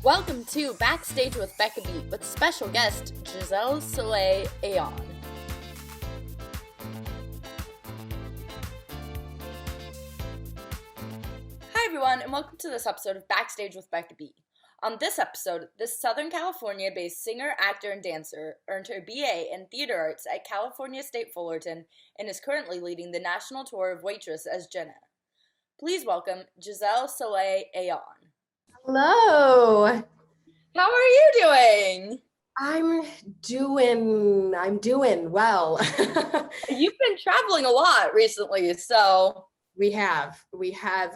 Welcome to Backstage with Becca with special guest Jisel Soleil Ayon. Hi everyone, and welcome to this episode of Backstage with Becca. On this episode, this Southern California-based singer, actor, and dancer earned her BA in Theater Arts at California State Fullerton and is currently leading the national tour of Waitress as Jenna. Please welcome Jisel Soleil Ayon. Hello. How are you doing? I'm doing well. You've been traveling a lot recently, so. I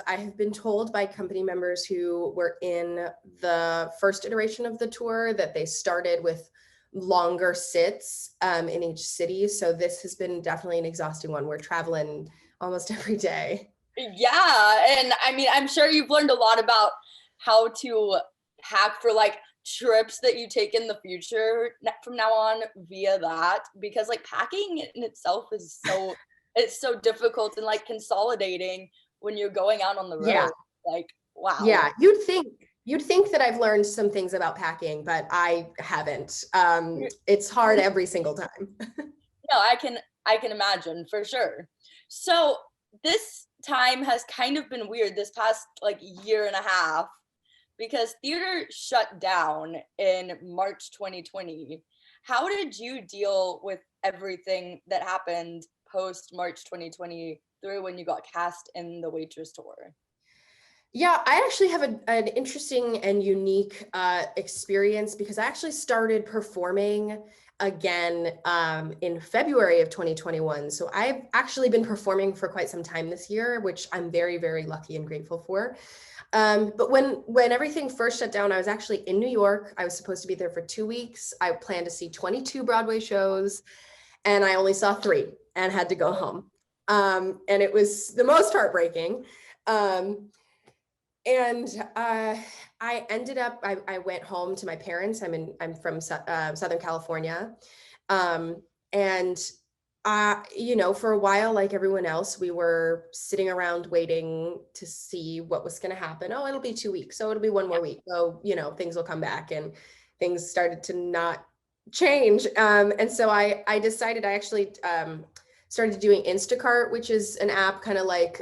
have been told by company members who were in the first iteration of the tour that they started with longer sits in each city. So this has been definitely an exhausting one. We're traveling almost every day. Yeah, and I mean, I'm sure you've learned a lot about how to pack for like trips that you take in the future from now on via that, because like packing in itself is so it's so difficult and like consolidating when you're going out on the road. Yeah. Like, wow. Yeah, you'd think that I've learned some things about packing, but I haven't. It's hard every single time. No, I can imagine for sure. So this time has kind of been weird this past like year and a half because theater shut down in March 2020. How did you deal with everything that happened post March 2020 through when you got cast in the Waitress tour? Yeah, I actually have an interesting and unique experience because I actually started performing again in February of 2021. So I've actually been performing for quite some time this year, which I'm very, very lucky and grateful for. But when everything first shut down, I was actually in New York. I was supposed to be there for 2 weeks. I planned to see 22 Broadway shows, and I only saw 3 and had to go home. And it was the most heartbreaking. I ended up, I went home to my parents. I'm from Southern California. For a while, like everyone else, we were sitting around waiting to see what was going to happen. Oh, it'll be 2 weeks. So it'll be 1 more week. So, things will come back, and things started to not change. And so I decided I actually started doing Instacart, which is an app kind of like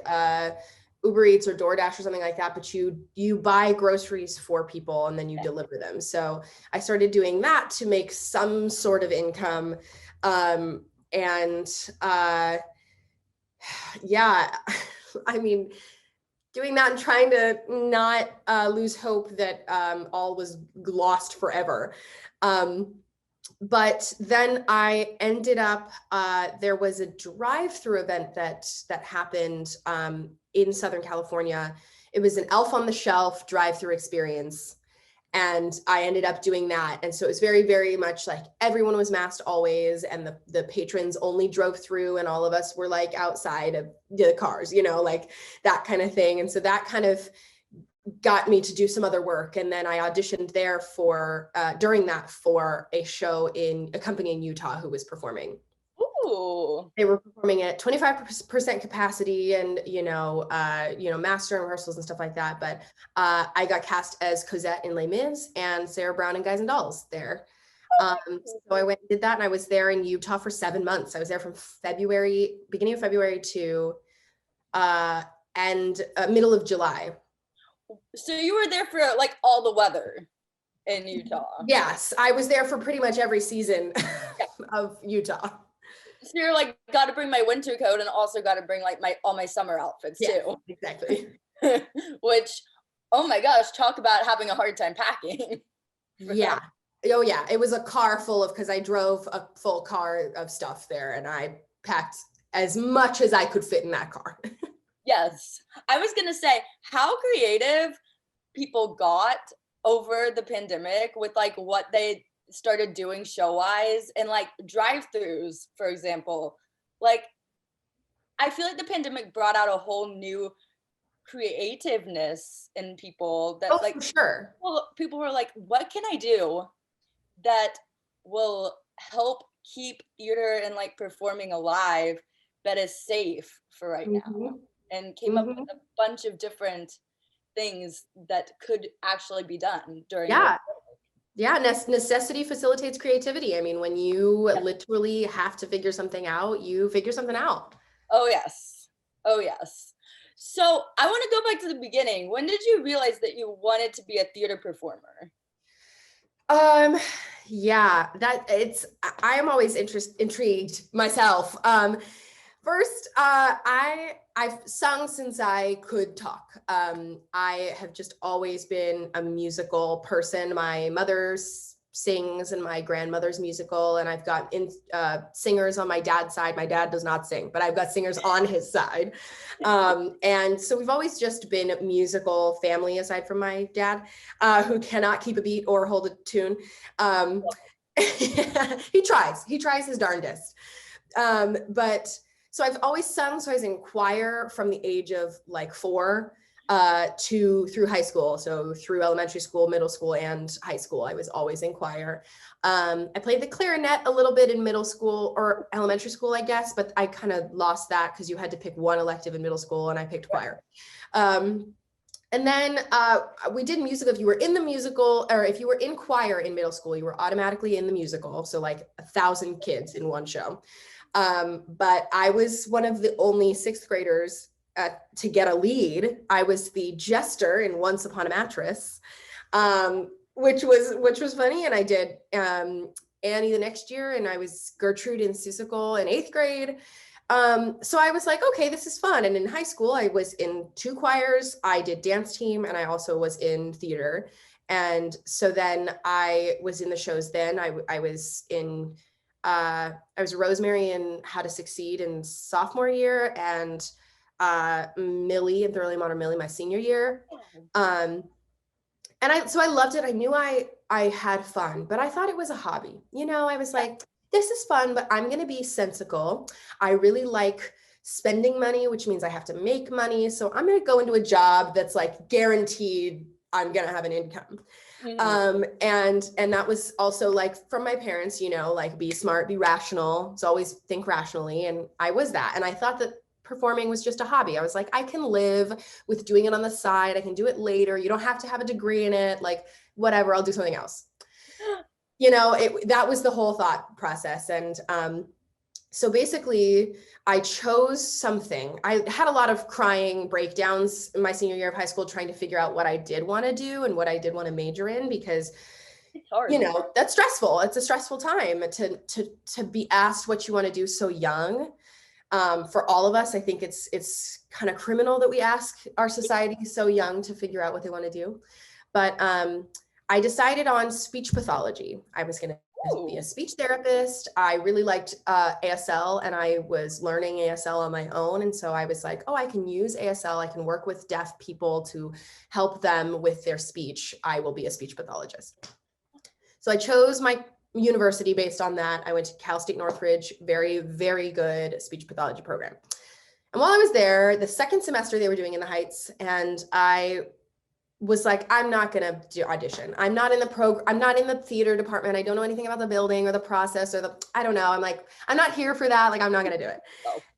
Uber Eats or DoorDash or something like that, but you buy groceries for people and then you deliver them. So I started doing that to make some sort of income. I mean, doing that and trying to not lose hope that all was lost forever. But then I ended up, there was a drive-through event that happened in Southern California. It was an Elf on the Shelf drive-through experience. And I ended up doing that. And so it was very, very much like everyone was masked always. And the patrons only drove through and all of us were like outside of the cars, like that kind of thing. And so that kind of got me to do some other work. And then I auditioned there during that for a show in a company in Utah who was performing. Ooh. They were performing at 25% capacity and, master and rehearsals and stuff like that. But I got cast as Cosette in Les Mis and Sarah Brown in Guys and Dolls there. So I went and did that, and I was there in Utah for 7 months. I was there from beginning of February to middle of July. So you were there for like all the weather in Utah. Yes, I was there for pretty much every season of Utah. So you're like, got to bring my winter coat and also got to bring like all my summer outfits too. Exactly. Which, oh my gosh, talk about having a hard time packing. Yeah. Oh yeah. It was a car full because I drove a full car of stuff there, and I packed as much as I could fit in that car. Yes. I was going to say how creative people got over the pandemic with like what they started doing show-wise and like drive-throughs, for example. Like, I feel like the pandemic brought out a whole new creativeness in people that for sure. People were like, what can I do that will help keep theater and like performing alive that is safe for right now? And came up with a bunch of different things that could actually be done during Yeah. Yeah, necessity facilitates creativity. I mean, when you literally have to figure something out, you figure something out. Oh yes. Oh yes. So I want to go back to the beginning. When did you realize that you wanted to be a theater performer? Yeah, I am always intrigued myself. First, I've sung since I could talk. I have just always been a musical person. My mother sings and my grandmother's musical, and I've got singers on my dad's side. My dad does not sing, but I've got singers on his side. And so we've always just been a musical family, aside from my dad, who cannot keep a beat or hold a tune. He tries his darndest. But so I've always sung. So I was in choir from the age of like 4 through high school. So through elementary school, middle school, and high school, I was always in choir. I played the clarinet a little bit in middle school or elementary school, I guess, but I kind of lost that because you had to pick one elective in middle school, and I picked choir. And then we did musical. If you were in the musical, or if you were in choir in middle school, you were automatically in the musical. So like 1,000 kids in one show. But I was one of the only 6th graders to get a lead. I was the jester in Once Upon a Mattress, which was funny. And I did Annie the next year, and I was Gertrude in Seussical in 8th grade. So I was like, okay, this is fun. And in high school, I was in 2 choirs. I did dance team, and I also was in theater. And so then I was in the shows. Then I was in I was Rosemary in How to Succeed in sophomore year, and Millie in Thoroughly Modern Millie my senior year. So I loved it. I knew I had fun, but I thought it was a hobby. You know, I was like, this is fun, but I'm going to be sensical. I really like spending money, which means I have to make money. So I'm going to go into a job that's like guaranteed I'm going to have an income. And that was also like from my parents, you know, like be smart, be rational. So always think rationally. And I was that. And I thought that performing was just a hobby. I was like, I can live with doing it on the side. I can do it later. You don't have to have a degree in it. Like whatever, I'll do something else. You know, that was the whole thought process. And so basically I chose something. I had a lot of crying breakdowns in my senior year of high school, trying to figure out what I did want to do and what I did want to major in, because it's hard. You know, that's stressful. It's a stressful time to be asked what you want to do so young. For all of us, I think it's kind of criminal that we ask our society so young to figure out what they want to do. But I decided on speech pathology. I was going to be a speech therapist. I really liked ASL, and I was learning ASL on my own. And so I was like, oh, I can use ASL. I can work with deaf people to help them with their speech. I will be a speech pathologist. So I chose my university based on that. I went to Cal State Northridge, very, very good speech pathology program. And while I was there, the second semester they were doing in the Heights, and I was like, I'm not going to do audition. I'm not in the I'm not in the theater department. I don't know anything about the building or the process or I don't know. I'm like, I'm not here for that. Like, I'm not going to do it.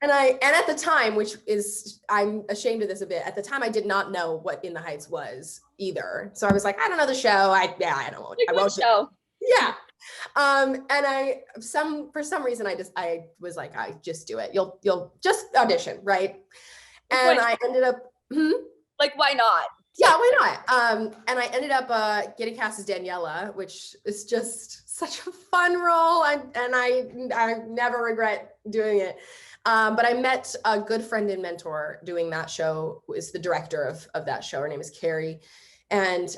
And at the time, which is, I'm ashamed of this a bit. At the time, I did not know what In the Heights was either. So I was like, I don't know the show. I won't show. Yeah. And for some reason, I was like, I just do it. You'll just audition. Right. And I ended up, like, why not? Yeah, why not? And I ended up getting cast as Daniela, which is just such a fun role, and I never regret doing it. But I met a good friend and mentor doing that show, who is the director of that show. Her name is Carrie. And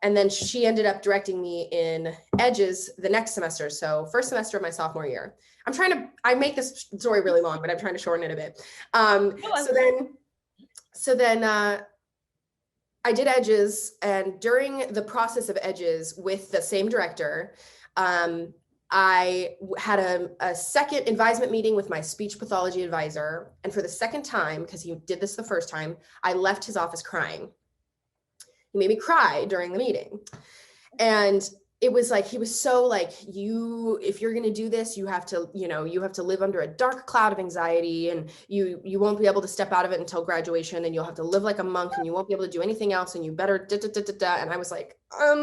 then she ended up directing me in Edges the next semester. So first semester of my sophomore year. I make this story really long, but I'm trying to shorten it a bit. So then I did Edges, and during the process of Edges with the same director, I had a second advisement meeting with my speech pathology advisor. And for the second time, because he did this the first time, I left his office crying. He made me cry during the meeting. And it was like, he was so like, if you're going to do this, you have to, you have to live under a dark cloud of anxiety, and you won't be able to step out of it until graduation, and you'll have to live like a monk, and you won't be able to do anything else, and you better And I was like, I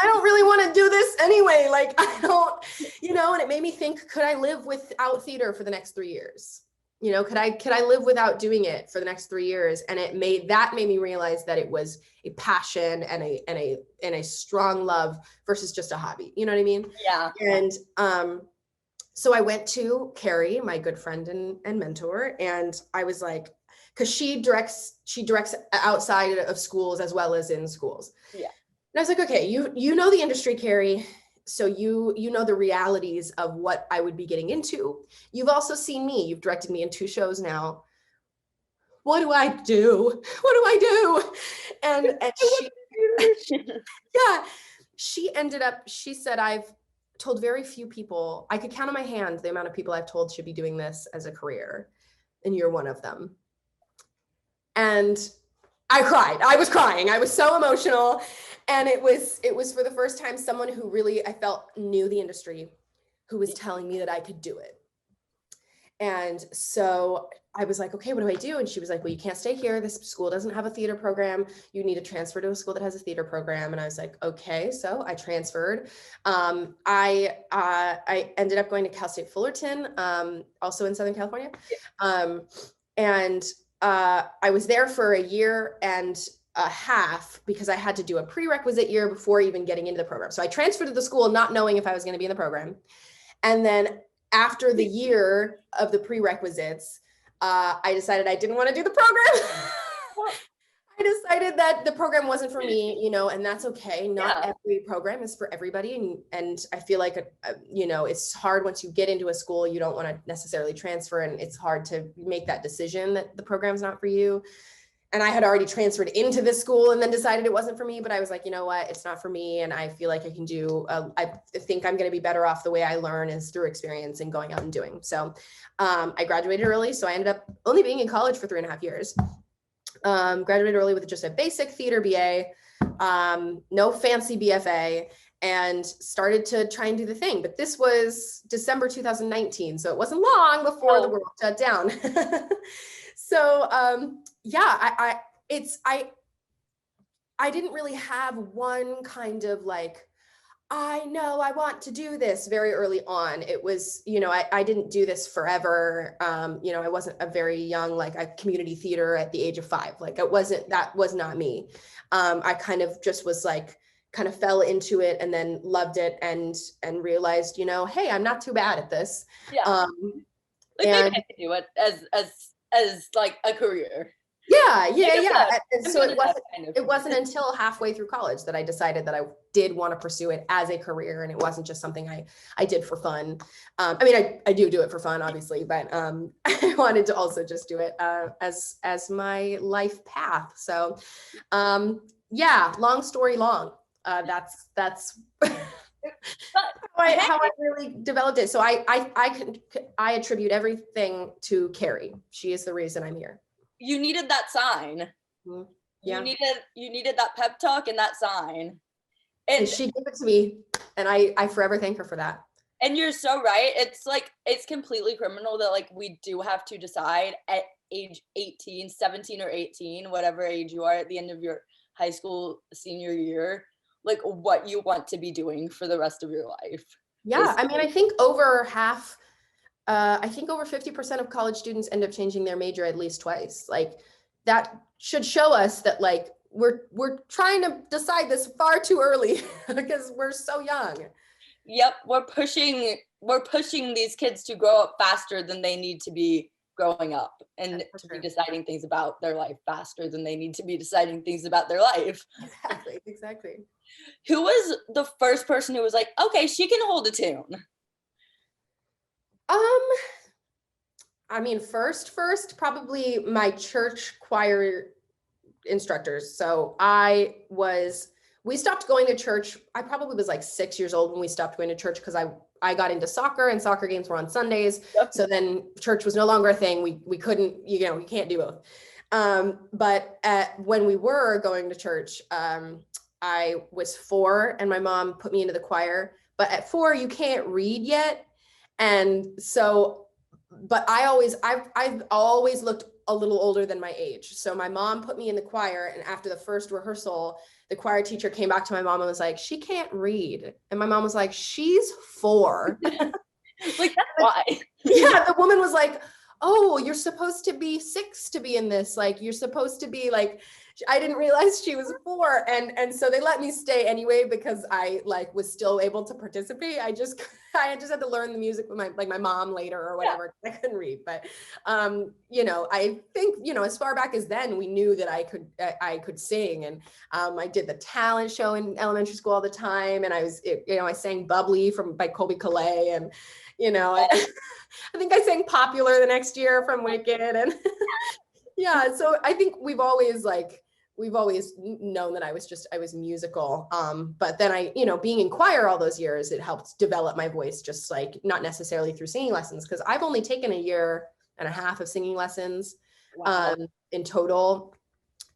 don't really want to do this anyway. Like, I don't, and it made me think, could I live without theater for the next 3 years? Could I live without doing it for the next 3 years? And it made me realize that it was a passion and a strong love versus just a hobby. You know what I mean? Yeah. And so I went to Carrie, my good friend and mentor, and I was like, because she directs outside of schools as well as in schools. Yeah. And I was like, okay, you know the industry, Carrie. So you know the realities of what I would be getting into. You've also seen me. You've directed me in 2 shows now. What do I do? What do I do? And she, yeah, she said, I've told very few people, I could count on my hand the amount of people I've told should be doing this as a career, and you're one of them. And I cried. I was crying. I was so emotional. And it was for the first time someone who really, I felt, knew the industry, who was telling me that I could do it. And so I was like, okay, what do I do? And she was like, well, you can't stay here. This school doesn't have a theater program. You need to transfer to a school that has a theater program. And I was like, okay. So I transferred. I ended up going to Cal State Fullerton, also in Southern California. And I was there for a year and a half because I had to do a prerequisite year before even getting into the program. So I transferred to the school not knowing if I was going to be in the program. And then after the year of the prerequisites, I decided I didn't want to do the program. I decided that the program wasn't for me, and that's okay. Not every program is for everybody. And I feel like, it's hard once you get into a school, you don't want to necessarily transfer, and it's hard to make that decision that the program's not for you. And I had already transferred into this school and then decided it wasn't for me, but I was like, you know what, it's not for me. And I feel like I can do, I think I'm going to be better off the way I learn is through experience and going out and doing. So I graduated early. So I ended up only being in college for 3.5 years. Graduated early with just a basic theater BA, no fancy BFA, and started to try and do the thing. But this was December 2019. So it wasn't long before the world shut down. So I didn't really have one kind of like, I know I want to do this very early on. It was, I didn't do this forever. I wasn't a very young, like a community theater at the age of 5. Like that was not me. I kind of just was like, kind of fell into it and then loved it and realized, hey, I'm not too bad at this. Yeah. Maybe I can do it as like a career. Yeah. And so it wasn't until halfway through college that I decided that I did want to pursue it as a career, and it wasn't just something I did for fun. I do it for fun, obviously, but I wanted to also just do it as my life path. So long story long. That's how I really developed it. So I attribute everything to Carrie. She is the reason I'm here. You needed that sign. Mm-hmm. Yeah. You needed that pep talk and that sign. And she gave it to me, and I forever thank her for that. And you're so right. It's like, it's completely criminal that like we do have to decide at age 18, 17 or 18, whatever age you are at the end of your high school senior year, like what you want to be doing for the rest of your life. Yeah. I think over 50% of college students end up changing their major at least twice. Like that should show us that like we're trying to decide this far too early because we're so young. Yep, we're pushing these kids to grow up faster than they need to be growing up, and to be deciding things about their life faster than they need to be deciding things about their life. Exactly. Who was the first person who was like, okay, she can hold a tune? First, probably my church choir instructors. So we stopped going to church. I probably was like 6 years old when we stopped going to church because I got into soccer, and soccer games were on Sundays. Yep. So then church was no longer a thing. We couldn't, you can't do both. But when we were going to church, I was 4 and my mom put me into the choir, but at 4 you can't read yet. And so, but I've always looked a little older than my age. So my mom put me in the choir, and after the first rehearsal, the choir teacher came back to my mom and was like, she can't read. And my mom was like, she's 4. Like, that's why. Yeah, the woman was like, oh, you're supposed to be 6 to be in this. Like, you're supposed to be like, I didn't realize she was 4. And so they let me stay anyway, because I like was still able to participate. I just had to learn the music with my mom later or whatever. Yeah. I couldn't read, but you know, I think, you know, as far back as then, we knew that I could sing. And I did the talent show in elementary school all the time. And I sang Bubbly by Colby Calais, and you know, I think I sang Popular the next year from Wicked. And yeah, so I think we've always known that I was musical. But then being in choir all those years, it helped develop my voice, just like not necessarily through singing lessons, because I've only taken 1.5 years of singing lessons. Wow. In total.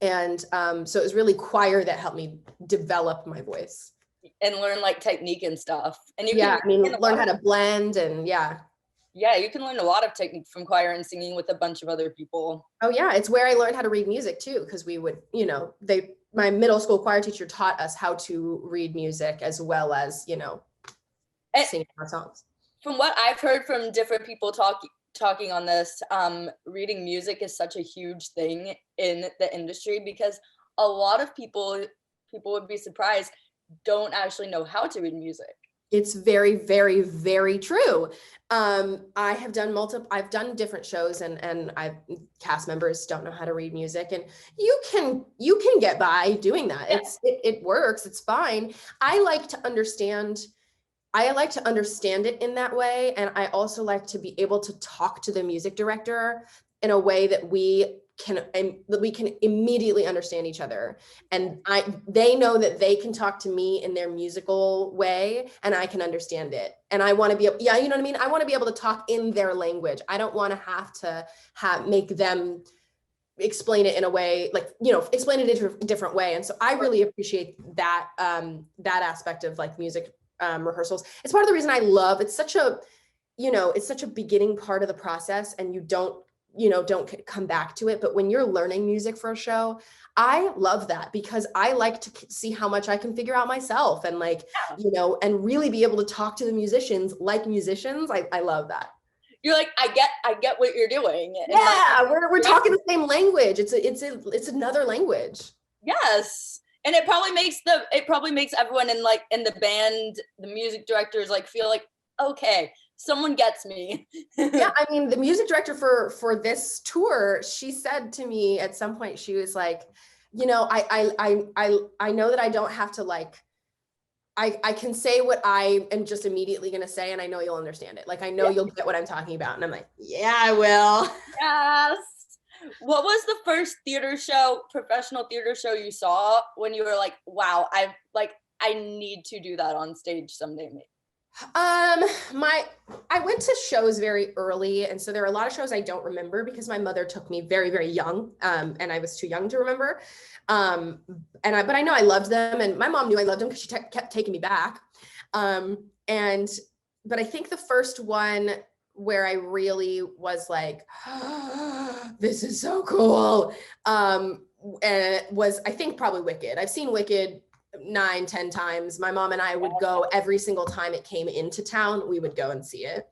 And so it was really choir that helped me develop my voice. And learn like technique and stuff. And you learn how to blend, and yeah, you can learn a lot of technique from choir and singing with a bunch of other people. Oh yeah, it's where I learned how to read music too, because we would, my middle school choir teacher taught us how to read music as well as, sing our songs. From what I've heard from different people talking on this, reading music is such a huge thing in the industry, because a lot of people would be surprised don't actually know how to read music. It's very, very, very true. I've done different shows, and cast members don't know how to read music, and you can get by doing that. Yeah. It works. It's fine. I like to understand it in that way. And I also like to be able to talk to the music director in a way that we can immediately understand each other. And they know that they can talk to me in their musical way, and I can understand it. And I want to be, you know what I mean? I want to be able to talk in their language. I don't want to have to make them explain it in a way, explain it in a different way. And so I really appreciate that, that aspect of like music rehearsals. It's part of the reason I love, it's such a beginning part of the process, and you don't come back to it. But when you're learning music for a show, I love that, because I like to see how much I can figure out myself, and and really be able to talk to the musicians like musicians. I love that. You're like, I get what you're doing. Yeah, we're talking the same language. It's another language. Yes. And it probably makes everyone in the band, the music directors feel like, okay, someone gets me. Yeah, I mean, the music director for this tour, she said to me at some point, she was like, I know that I don't have to I can say what I am just immediately going to say, and I know you'll understand it. Like, I know you'll get what I'm talking about. And I'm like, yeah, I will. Yes. What was the first professional theater show you saw when you were like, wow, I need to do that on stage someday? I went to shows very early, and so there are a lot of shows I don't remember because my mother took me very, very young, and I was too young to remember. But I know I loved them, and my mom knew I loved them because she kept taking me back. But I think the first one where I really was like, oh, this is so cool, was, I think, probably Wicked. I've seen Wicked 9-10 times. My mom and I would go every single time it came into town. We would go and see it.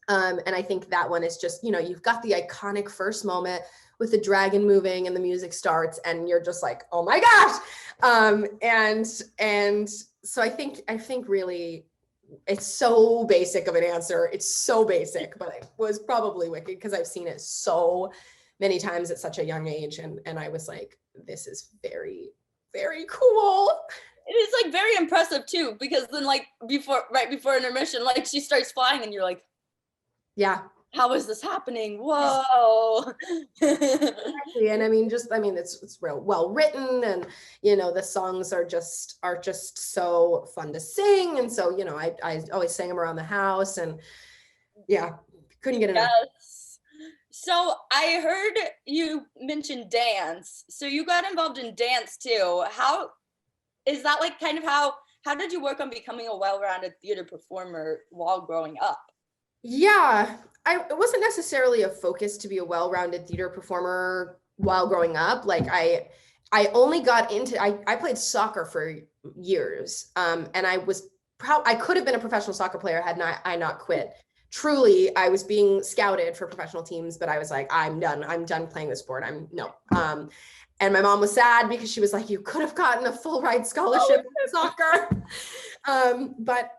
And I think that one is just, you've got the iconic first moment with the dragon moving and the music starts, and you're just like, oh my gosh. And so I think really, it's so basic of an answer. It's so basic, but it was probably Wicked, because I've seen it so many times at such a young age. And I was like, this is very, very cool. It is very impressive too, because then right before intermission, she starts flying, and you're like, yeah, how is this happening? Whoa. Exactly. And it's real well written, and the songs are just so fun to sing. And so I always sang them around the house, and yeah, couldn't get enough. Yes. So I heard you mention dance. So you got involved in dance too. How is that like kind of how did you work on becoming a well-rounded theater performer while growing up? Yeah, it wasn't necessarily a focus to be a well-rounded theater performer while growing up. Like I only got into, I played soccer for years. And I could have been a professional soccer player had I not quit. Truly, I was being scouted for professional teams, but I was like, I'm done playing the sport. No. And my mom was sad because she was like, you could have gotten a full ride scholarship in soccer. But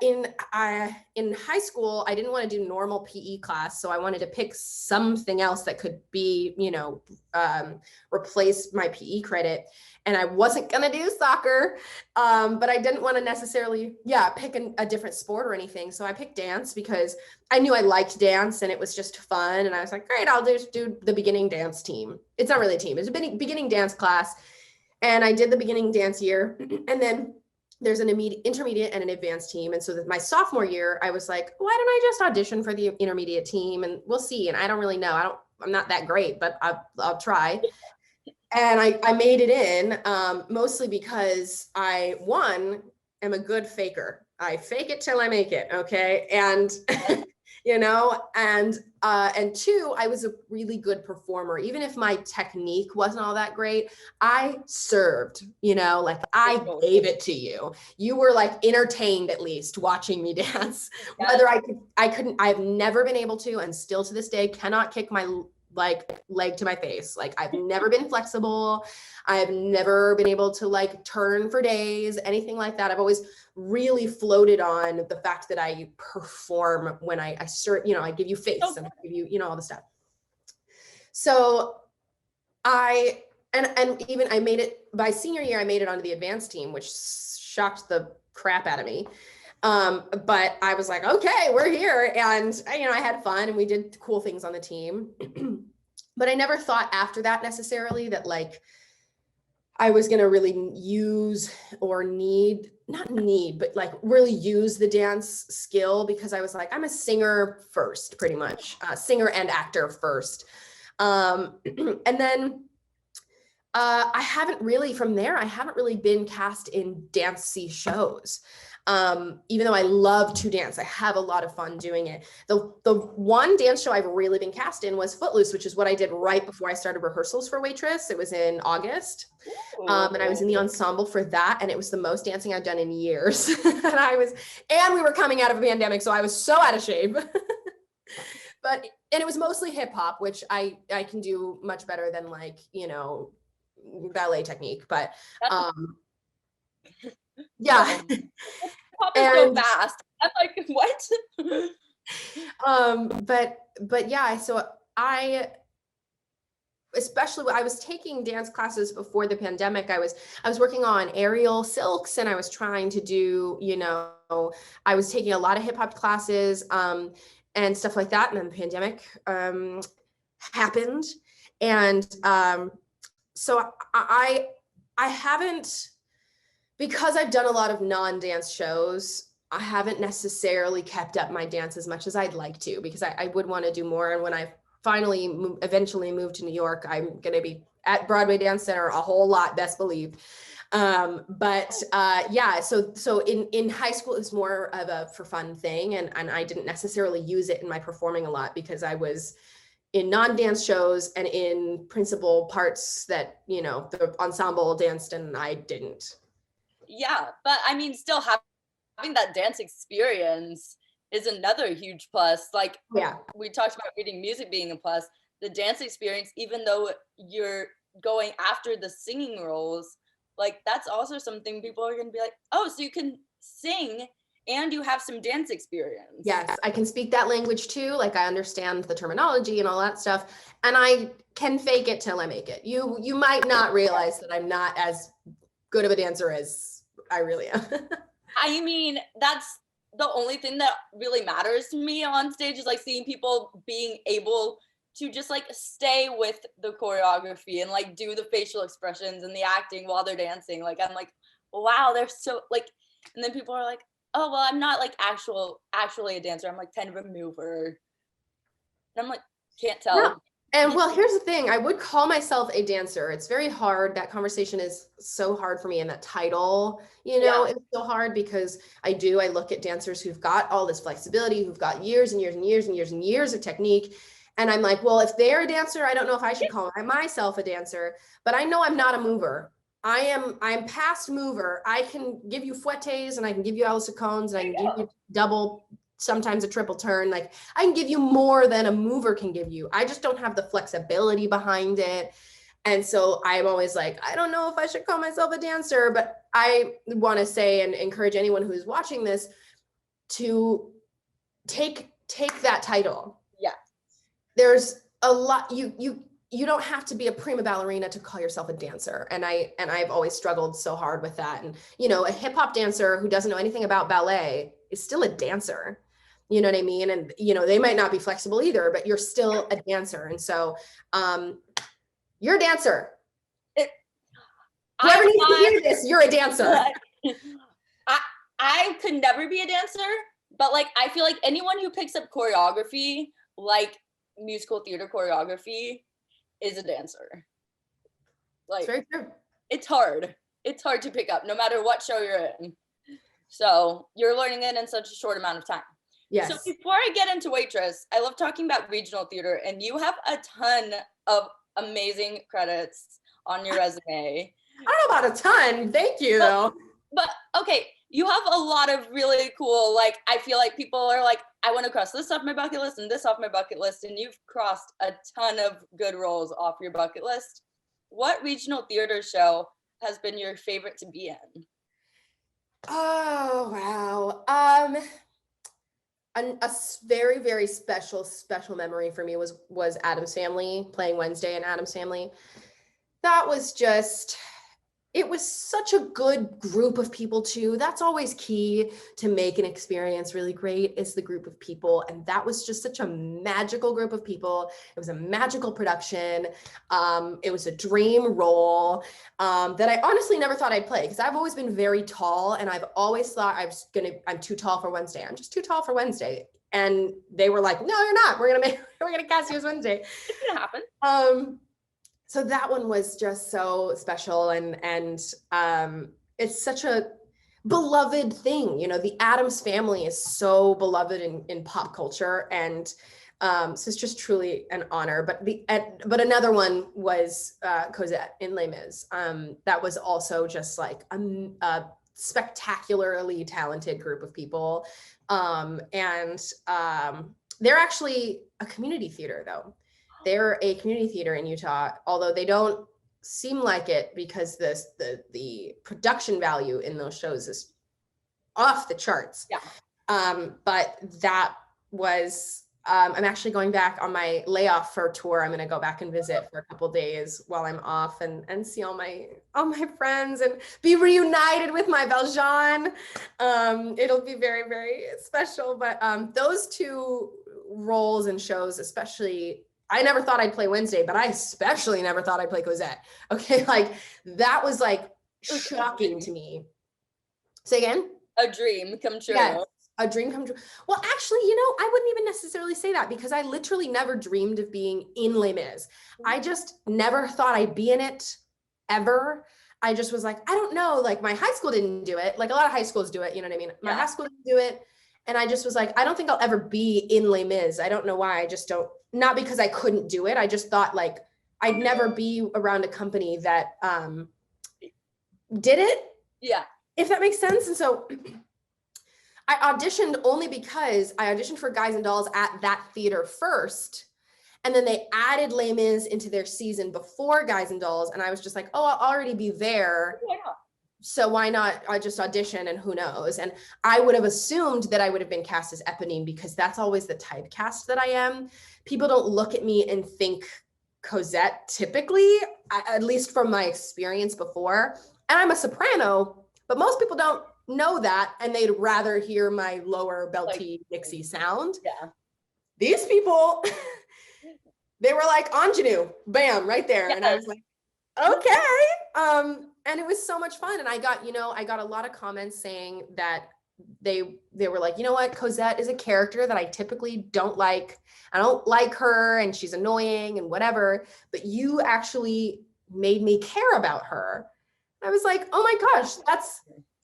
in high school, I didn't want to do normal PE class. So I wanted to pick something else that could be, replace my PE credit. And I wasn't going to do soccer. But I didn't want to necessarily, pick a different sport or anything. So I picked dance because I knew I liked dance and it was just fun. And I was like, great, I'll just do the beginning dance team. It's not really a team. It's a beginning dance class. And I did the beginning dance year. And then there's an intermediate and an advanced team. And so that my sophomore year, I was like, why don't I just audition for the intermediate team and we'll see. And I don't really know. I'm not that great, but I'll try. And I made it in, mostly because I, one, am a good faker. I fake it till I make it. Okay. And, and two, I was a really good performer. Even if my technique wasn't all that great, I served, like I gave it to you. You were like entertained at least watching me dance. Whether I've never been able to, and still to this day, cannot kick my leg to my face. Like I've never been flexible. I've never been able to like turn for days, anything like that. I've always really floated on the fact that I perform when I give you face and I give you, all the stuff. So even I made it by senior year, I made it onto the advanced team, which shocked the crap out of me. But I was like, okay, we're here. And I had fun and we did cool things on the team, but I never thought after that necessarily that like, I was going to really use or not need, but like really use the dance skill because I was like, I'm a singer first, pretty much, singer and actor first. And then I haven't really been cast in dancey shows. Even though I love to dance, I have a lot of fun doing it. The one dance show I've really been cast in was Footloose, which is what I did right before I started rehearsals for Waitress. It was in August. And I was in the ensemble for that. And it was the most dancing I've done in years. and we were coming out of a pandemic. So I was so out of shape, and it was mostly hip hop, which I can do much better than like, ballet technique, but, yeah. Pop is so fast. I'm like, what? But yeah, so especially when I was taking dance classes before the pandemic, I was working on aerial silks and I was trying to do, I was taking a lot of hip hop classes, and stuff like that. And then the pandemic, happened. And, so I haven't, because I've done a lot of non-dance shows, I haven't necessarily kept up my dance as much as I'd like to, because I would want to do more. And when I finally eventually moved to New York, I'm going to be at Broadway Dance Center a whole lot, best believe. So in high school, it was more of a for fun thing. And I didn't necessarily use it in my performing a lot because I was in non-dance shows and in principal parts that, the ensemble danced and I didn't. Yeah, but I mean, still having that dance experience is another huge plus. Like, we talked about reading music being a plus, the dance experience, even though you're going after the singing roles, like that's also something people are going to be like, oh, so you can sing and you have some dance experience. Yes, I can speak that language too. Like I understand the terminology and all that stuff. And I can fake it till I make it. You might not realize that I'm not as good of a dancer as I really am. I mean, that's the only thing that really matters to me on stage is like seeing people being able to just like stay with the choreography and like do the facial expressions and the acting while they're dancing. Like, I'm like, wow, they're so like, and then people are like, oh, well, I'm not like actually a dancer. I'm like kind of a mover. And I'm like, can't tell. And well, here's the thing. I would call myself a dancer. It's very hard. That conversation is so hard for me. And that title, is so hard because I look at dancers who've got all this flexibility, who've got years and years and years and years and years of technique. And I'm like, well, if they're a dancer, I don't know if I should call myself a dancer, but I know I'm not a mover. I'm past mover. I can give you fouettes and I can give you alisacones and I can give you double, sometimes a triple turn. Like I can give you more than a mover can give you. I just don't have the flexibility behind it. And so I'm always like, I don't know if I should call myself a dancer, but I want to say and encourage anyone who's watching this to take that title. Yeah. There's a lot, you don't have to be a prima ballerina to call yourself a dancer. And I've always struggled so hard with that. And, a hip hop dancer who doesn't know anything about ballet is still a dancer. You know what I mean? And, they might not be flexible either, but you're still a dancer. And so you're a dancer. Whoever needs to hear this, you're a dancer. I could never be a dancer, but like, I feel like anyone who picks up choreography, like musical theater choreography, is a dancer. Like, it's very true. It's hard. It's hard to pick up no matter what show you're in. So you're learning it in such a short amount of time. Yes. So before I get into Waitress, I love talking about regional theater, and you have a ton of amazing credits on your resume. I don't know about a ton. Thank you. But okay, you have a lot of really cool, like, I feel like people are like, I want to cross this off my bucket list and this off my bucket list, and you've crossed a ton of good roles off your bucket list. What regional theater show has been your favorite to be in? Oh, wow. A very, very special memory for me was Addams Family, playing Wednesday in Addams Family. That was just, it was such a good group of people too. That's always key to make an experience really great, is the group of people. And that was just such a magical group of people. It was a magical production. It was a dream role that I honestly never thought I'd play, because I've always been very tall and I've always thought I'm too tall for Wednesday. I'm just too tall for Wednesday. And they were like, no, you're not. We're gonna cast you as Wednesday. It's gonna happen. So that one was just so special, and it's such a beloved thing. The Addams Family is so beloved in pop culture, and so it's just truly an honor. But another one was Cosette in Les Mis. That was also just like a spectacularly talented group of people, and they're actually a community theater though. They're a community theater in Utah, although they don't seem like it, because the production value in those shows is off the charts. Yeah. But that was, I'm actually going back on my layoff for a tour. I'm going to go back and visit for a couple of days while I'm off and see all my friends and be reunited with my Valjean. It'll be very, very special. But those two roles and shows, especially, I never thought I'd play Wednesday, but I especially never thought I'd play Cosette. Okay, like that was like shocking to me. Say again? A dream come true. Yes, a dream come true. Well, actually, I wouldn't even necessarily say that, because I literally never dreamed of being in Les Mis. I just never thought I'd be in it ever. I just was like, I don't know, like my high school didn't do it. Like a lot of high schools do it, you know what I mean? My high school didn't do it. And I just was like, I don't think I'll ever be in Les Mis. I don't know why. I just don't, not because I couldn't do it. I just thought like I'd never be around a company that did it. Yeah. If that makes sense. And so I auditioned only because I auditioned for Guys and Dolls at that theater first. And then they added Les Mis into their season before Guys and Dolls. And I was just like, oh, I'll already be there. Yeah. So why not I just audition, and who knows? And I would have assumed that I would have been cast as Eponine, because that's always the typecast that I am. People don't look at me and think Cosette typically, at least from my experience before. And I'm a soprano, but most people don't know that, and they'd rather hear my lower belty Dixie sound. Yeah. These people, they were like ingenue, bam, right there. Yes. And I was like, okay. And it was so much fun. And I got a lot of comments saying that they were like, you know what, Cosette is a character that I typically don't like. I don't like her and she's annoying and whatever, but you actually made me care about her. I was like, oh my gosh,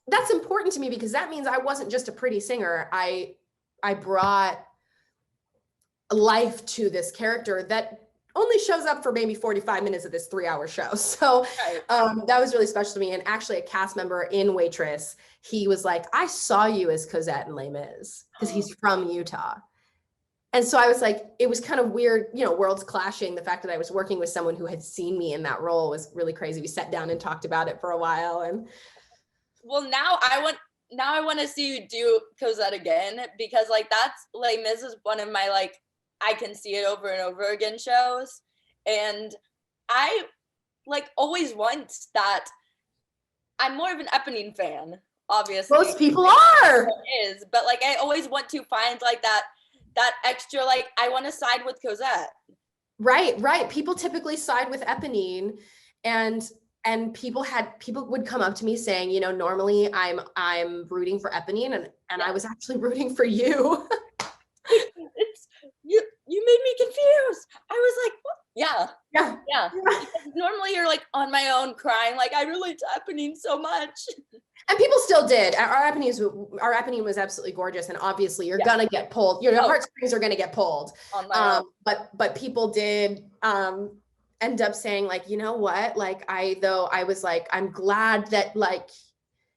that's important to me, because that means I wasn't just a pretty singer. I brought life to this character that only shows up for maybe 45 minutes of this 3-hour show. So that was really special to me. And actually a cast member in Waitress, he was like, I saw you as Cosette in Les Mis, because he's from Utah. And so I was like, it was kind of weird, you know, worlds clashing. The fact that I was working with someone who had seen me in that role was really crazy. We sat down and talked about it for a while. And well, now I want to see you do Cosette again, because like that's Les Mis is one of my like I can see it over and over again shows, and I like always want that. I'm more of an Eponine fan, obviously. Most people are. But like I always want to find like that extra, like I want to side with Cosette. Right. People typically side with Eponine, and people would come up to me saying, you know, normally I'm rooting for Eponine, and I was actually rooting for you. You made me confused. I was like, what? Yeah. Because normally you're like on my own crying, like I relate to Eponine so much. And people still did. Our Eponine was absolutely gorgeous, and obviously you're gonna get pulled. Your heartstrings are gonna get pulled. On my own. But people did end up saying, like, you know what? Like I was like, I'm glad that like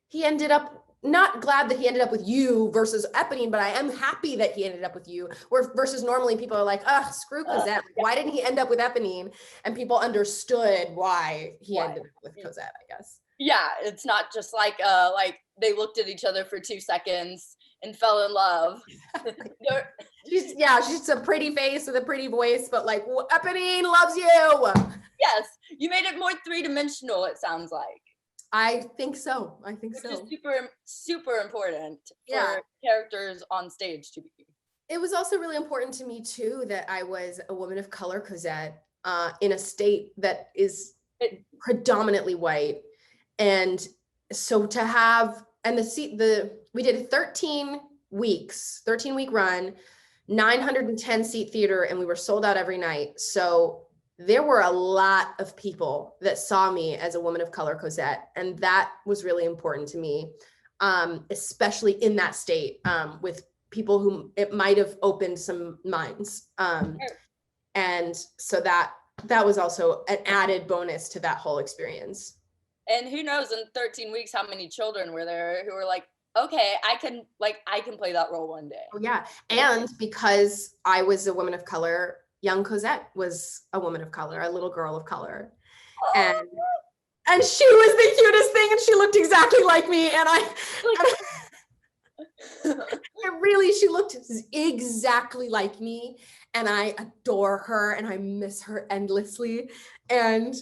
he ended up. Not glad that he ended up with you versus Eponine, but I am happy that he ended up with you. Versus normally people are like, ugh, screw Cosette. Why didn't he end up with Eponine? And people understood why he ended up with Cosette, I guess. Yeah, it's not just like they looked at each other for 2 seconds and fell in love. She's a pretty face with a pretty voice, but like Eponine loves you. Yes, you made it more 3-dimensional, it sounds like. I think so. Which is super, super important for characters on stage to be. It was also really important to me too that I was a woman of color Cosette in a state that is predominantly white, and so to have we did a 13-week run, 910 seat theater, and we were sold out every night. So there were a lot of people that saw me as a woman of color Cosette, and that was really important to me, especially in that state, with people who it might have opened some minds. And so that was also an added bonus to that whole experience. And who knows in 13 weeks how many children were there who were like, okay, I can play that role one day. Oh yeah, and because I was a woman of color, young Cosette was a woman of color, a little girl of color. And she was the cutest thing, and she looked exactly like me. And she looked exactly like me, and I adore her and I miss her endlessly. And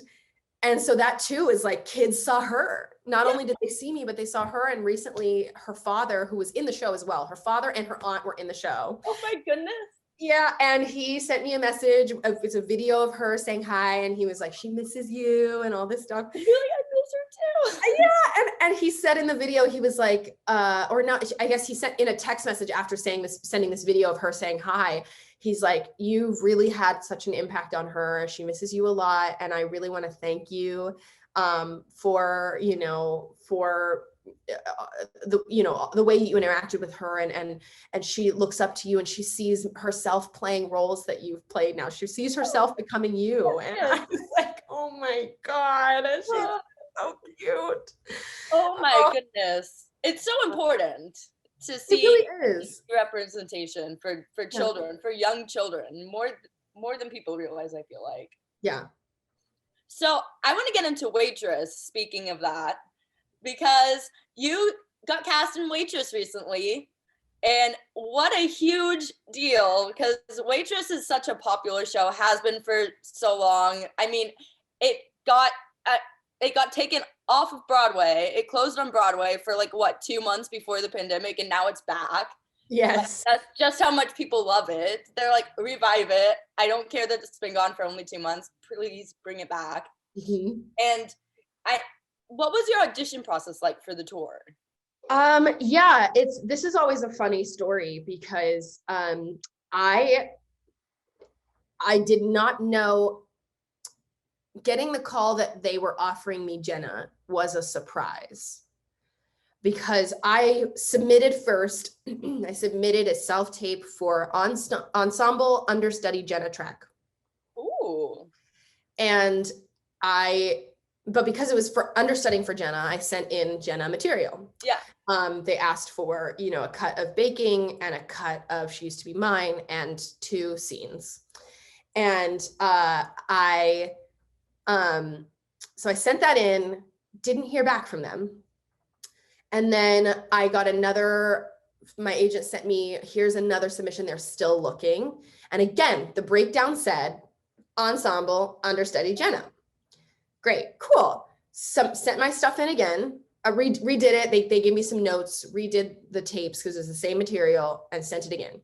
so that too is like kids saw her. Not only did they see me, but they saw her. And recently her father, who was in the show as well, her father and her aunt were in the show. Oh my goodness. Yeah, and he sent me a message. It's a video of her saying hi, and he was like, "She misses you," and all this stuff. Really, I miss her too. Yeah, and he said in the video, he was like, or not. I guess he sent in a text message after sending this video of her saying hi. He's like, "You've really had such an impact on her. She misses you a lot, and I really want to thank you for the way you interacted with her, and she looks up to you, and she sees herself playing roles that you've played now. She sees herself becoming you." And I was like, oh my God, she's so cute. Oh my goodness. It's so important to see representation for children, for young children, more than people realize, I feel like. Yeah. So I want to get into Waitress, speaking of that, because you got cast in Waitress recently, and what a huge deal, because Waitress is such a popular show, has been for so long. I mean, it got taken off of Broadway. It closed on Broadway for 2 months before the pandemic, and now it's back. Yes. That's just how much people love it. They're like, revive it. I don't care that it's been gone for only 2 months. Please bring it back. Mm-hmm. And what was your audition process like for the tour? Yeah, this is always a funny story because I did not know. Getting the call that they were offering me Jenna was a surprise because I submitted first. I submitted a self-tape for ensemble understudy Jenna track. Ooh. And but because it was for understudying for Jenna, I sent in Jenna material. Yeah. They asked for, a cut of Baking and a cut of She Used to Be Mine and 2 scenes. And so I sent that in, didn't hear back from them. And then I got my agent sent me, here's another submission, they're still looking. And again, the breakdown said, ensemble, understudy Jenna. Great, cool. Sent my stuff in again. I redid it. They gave me some notes, redid the tapes because it's the same material, and sent it again.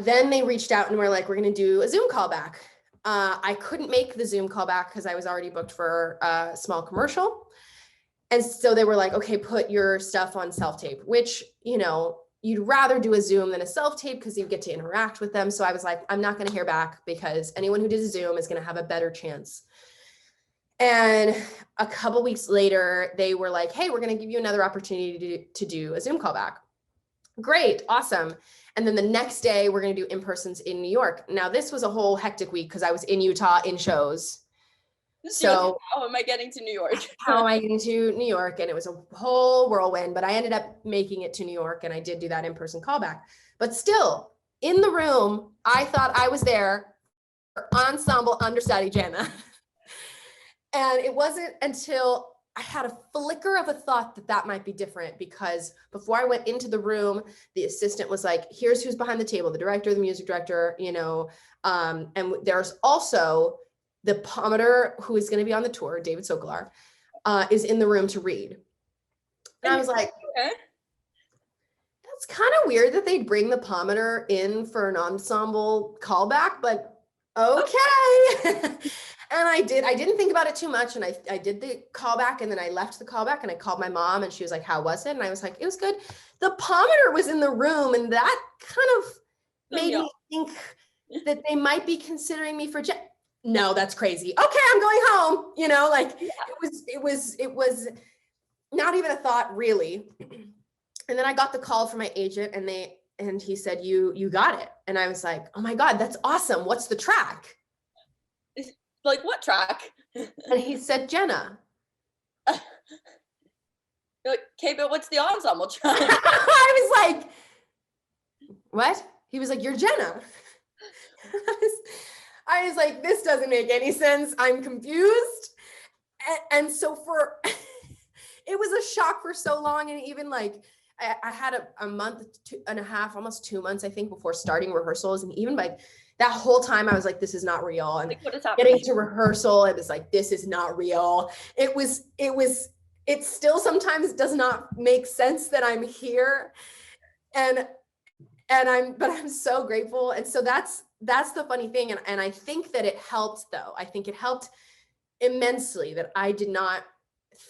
Then they reached out and were like, we're going to do a Zoom call back. I couldn't make the Zoom call back because I was already booked for a small commercial. And so they were like, okay, put your stuff on self-tape, which, you'd rather do a Zoom than a self-tape because you get to interact with them. So I was like, I'm not going to hear back because anyone who did a Zoom is going to have a better chance. And a couple weeks later, they were like, hey, we're going to give you another opportunity to do a Zoom call back. Great, awesome. And then the next day, we're going to do in-persons in New York. Now, this was a whole hectic week because I was in Utah in shows. So how am I getting to New York? How am I getting to New York? And it was a whole whirlwind, but I ended up making it to New York and I did do that in-person callback. But still, in the room, I thought I was there for ensemble understudy Jenna. And it wasn't until I had a flicker of a thought that might be different, because before I went into the room, the assistant was like, here's who's behind the table, the director, the music director, and there's also the pomander who is going to be on the tour, David Sokolar, is in the room to read. And I was like, okay. That's kind of weird that they'd bring the pomander in for an ensemble callback, but okay. And I didn't think about it too much. And I did the callback, and then I left the callback and I called my mom and she was like, how was it? And I was like, it was good. The pomander was in the room, and that kind of made me think that they might be considering me for no, that's crazy. Okay, I'm going home. It was not even a thought really. And then I got the call from my agent, and he said, you got it. And I was like, oh my God, that's awesome. What's the track? Like, what track? And he said, Jenna. Okay, but what's the ensemble track? I was like, what? He was like, you're Jenna. I was like, this doesn't make any sense. I'm confused. And so it was a shock for so long. And even like, I had a month and a half, almost 2 months, I think, before starting rehearsals. And even like that whole time I was like, this is not real. And what is happening? Getting to rehearsal, it was like, this is not real. It still sometimes does not make sense that I'm here. But I'm so grateful. And so that's the funny thing. And I think that it helped though. I think it helped immensely that I did not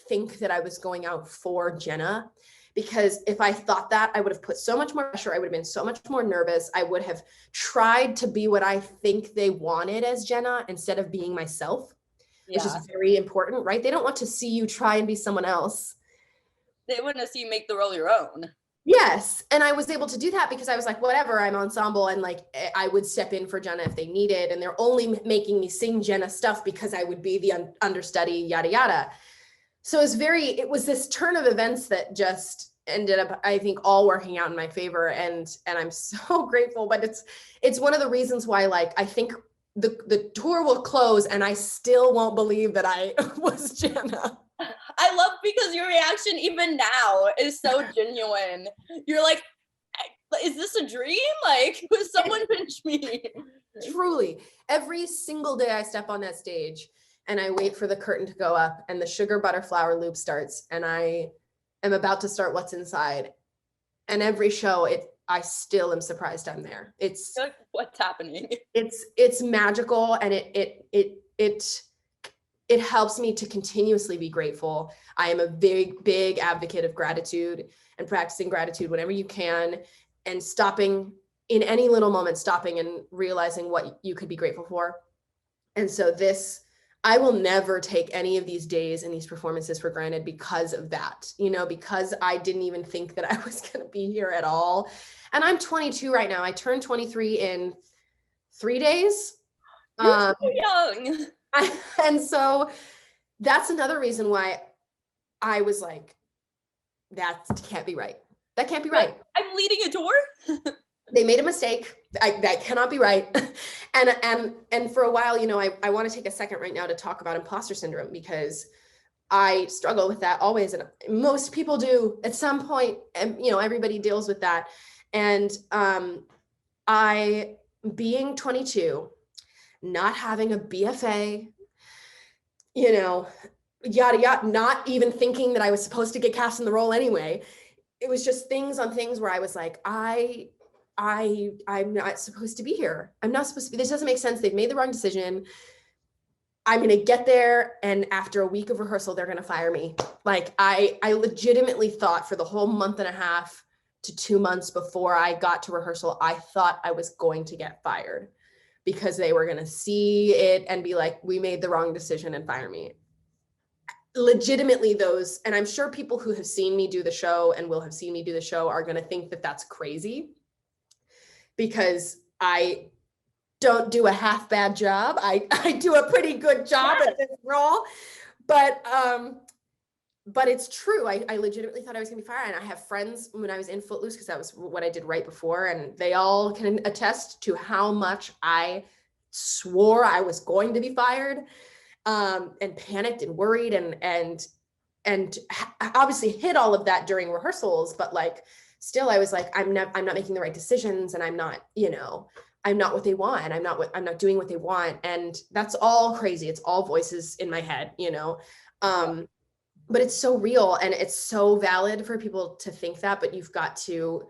think that I was going out for Jenna, because if I thought that, I would have put so much more pressure. I would have been so much more nervous. I would have tried to be what I think they wanted as Jenna instead of being myself, which is very important, right? They don't want to see you try and be someone else. They want to see you make the role your own. Yes. And I was able to do that because I was like, whatever, I'm ensemble. And like, I would step in for Jenna if they needed. And they're only making me sing Jenna stuff because I would be the understudy, yada, yada. So it was this turn of events that just ended up, I think, all working out in my favor. And I'm so grateful, but it's one of the reasons why, like, I think the tour will close and I still won't believe that I was Jenna. I love because your reaction even now is so genuine. You're like, is this a dream? Like, was someone pinch me? Truly, every single day I step on that stage and I wait for the curtain to go up and the sugar butter flower loop starts and I am about to start What's Inside. And every show, I still am surprised I'm there. It's like, what's happening? It's magical, and it helps me to continuously be grateful. I am a big, big advocate of gratitude and practicing gratitude whenever you can, and stopping in any little moment, stopping and realizing what you could be grateful for. And so I will never take any of these days and these performances for granted because of that, because I didn't even think that I was going to be here at all. And I'm 22 right now. I turned 23 in 3 days. You're so young. And so that's another reason why I was like, that can't be right. That can't be right. I'm leading a tour. They made a mistake. That cannot be right. And for a while, I want to take a second right now to talk about imposter syndrome, because I struggle with that always. And most people do at some point, and everybody deals with that. And I, being 22, not having a BFA, yada, yada, not even thinking that I was supposed to get cast in the role anyway. It was just things on things where I was like, I'm not supposed to be here. I'm not supposed to be, this doesn't make sense. They've made the wrong decision. I'm going to get there, and after a week of rehearsal, they're going to fire me. Like I legitimately thought for the whole month and a half to 2 months before I got to rehearsal, I thought I was going to get fired because they were going to see it and be like, we made the wrong decision, and fire me. Legitimately those, and I'm sure people who have seen me do the show and will have seen me do the show are going to think that that's crazy, because I don't do a half bad job. I do a pretty good job at this role, but it's true. I legitimately thought I was gonna be fired. And I have friends when I was in Footloose, because that was what I did right before, and they all can attest to how much I swore I was going to be fired, and panicked and worried and obviously hid all of that during rehearsals, but like still I was like, I'm not making the right decisions, and I'm not, I'm not what they want. I'm not doing what they want. And that's all crazy. It's all voices in my head, but it's so real, and it's so valid for people to think that, but you've got to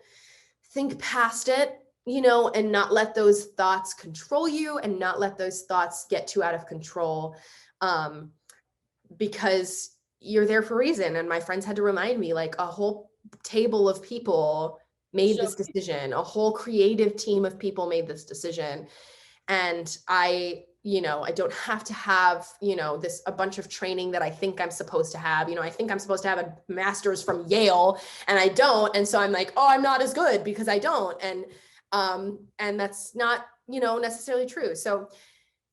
think past it, and not let those thoughts control you, and not let those thoughts get too out of control, because you're there for a reason. And my friends had to remind me, like, a whole table of people made this decision. A whole creative team of people made this decision. And I don't have to have, a bunch of training that I think I'm supposed to have. I think I'm supposed to have a master's from Yale, and I don't. And so I'm like, oh, I'm not as good because I don't. And that's not, necessarily true. So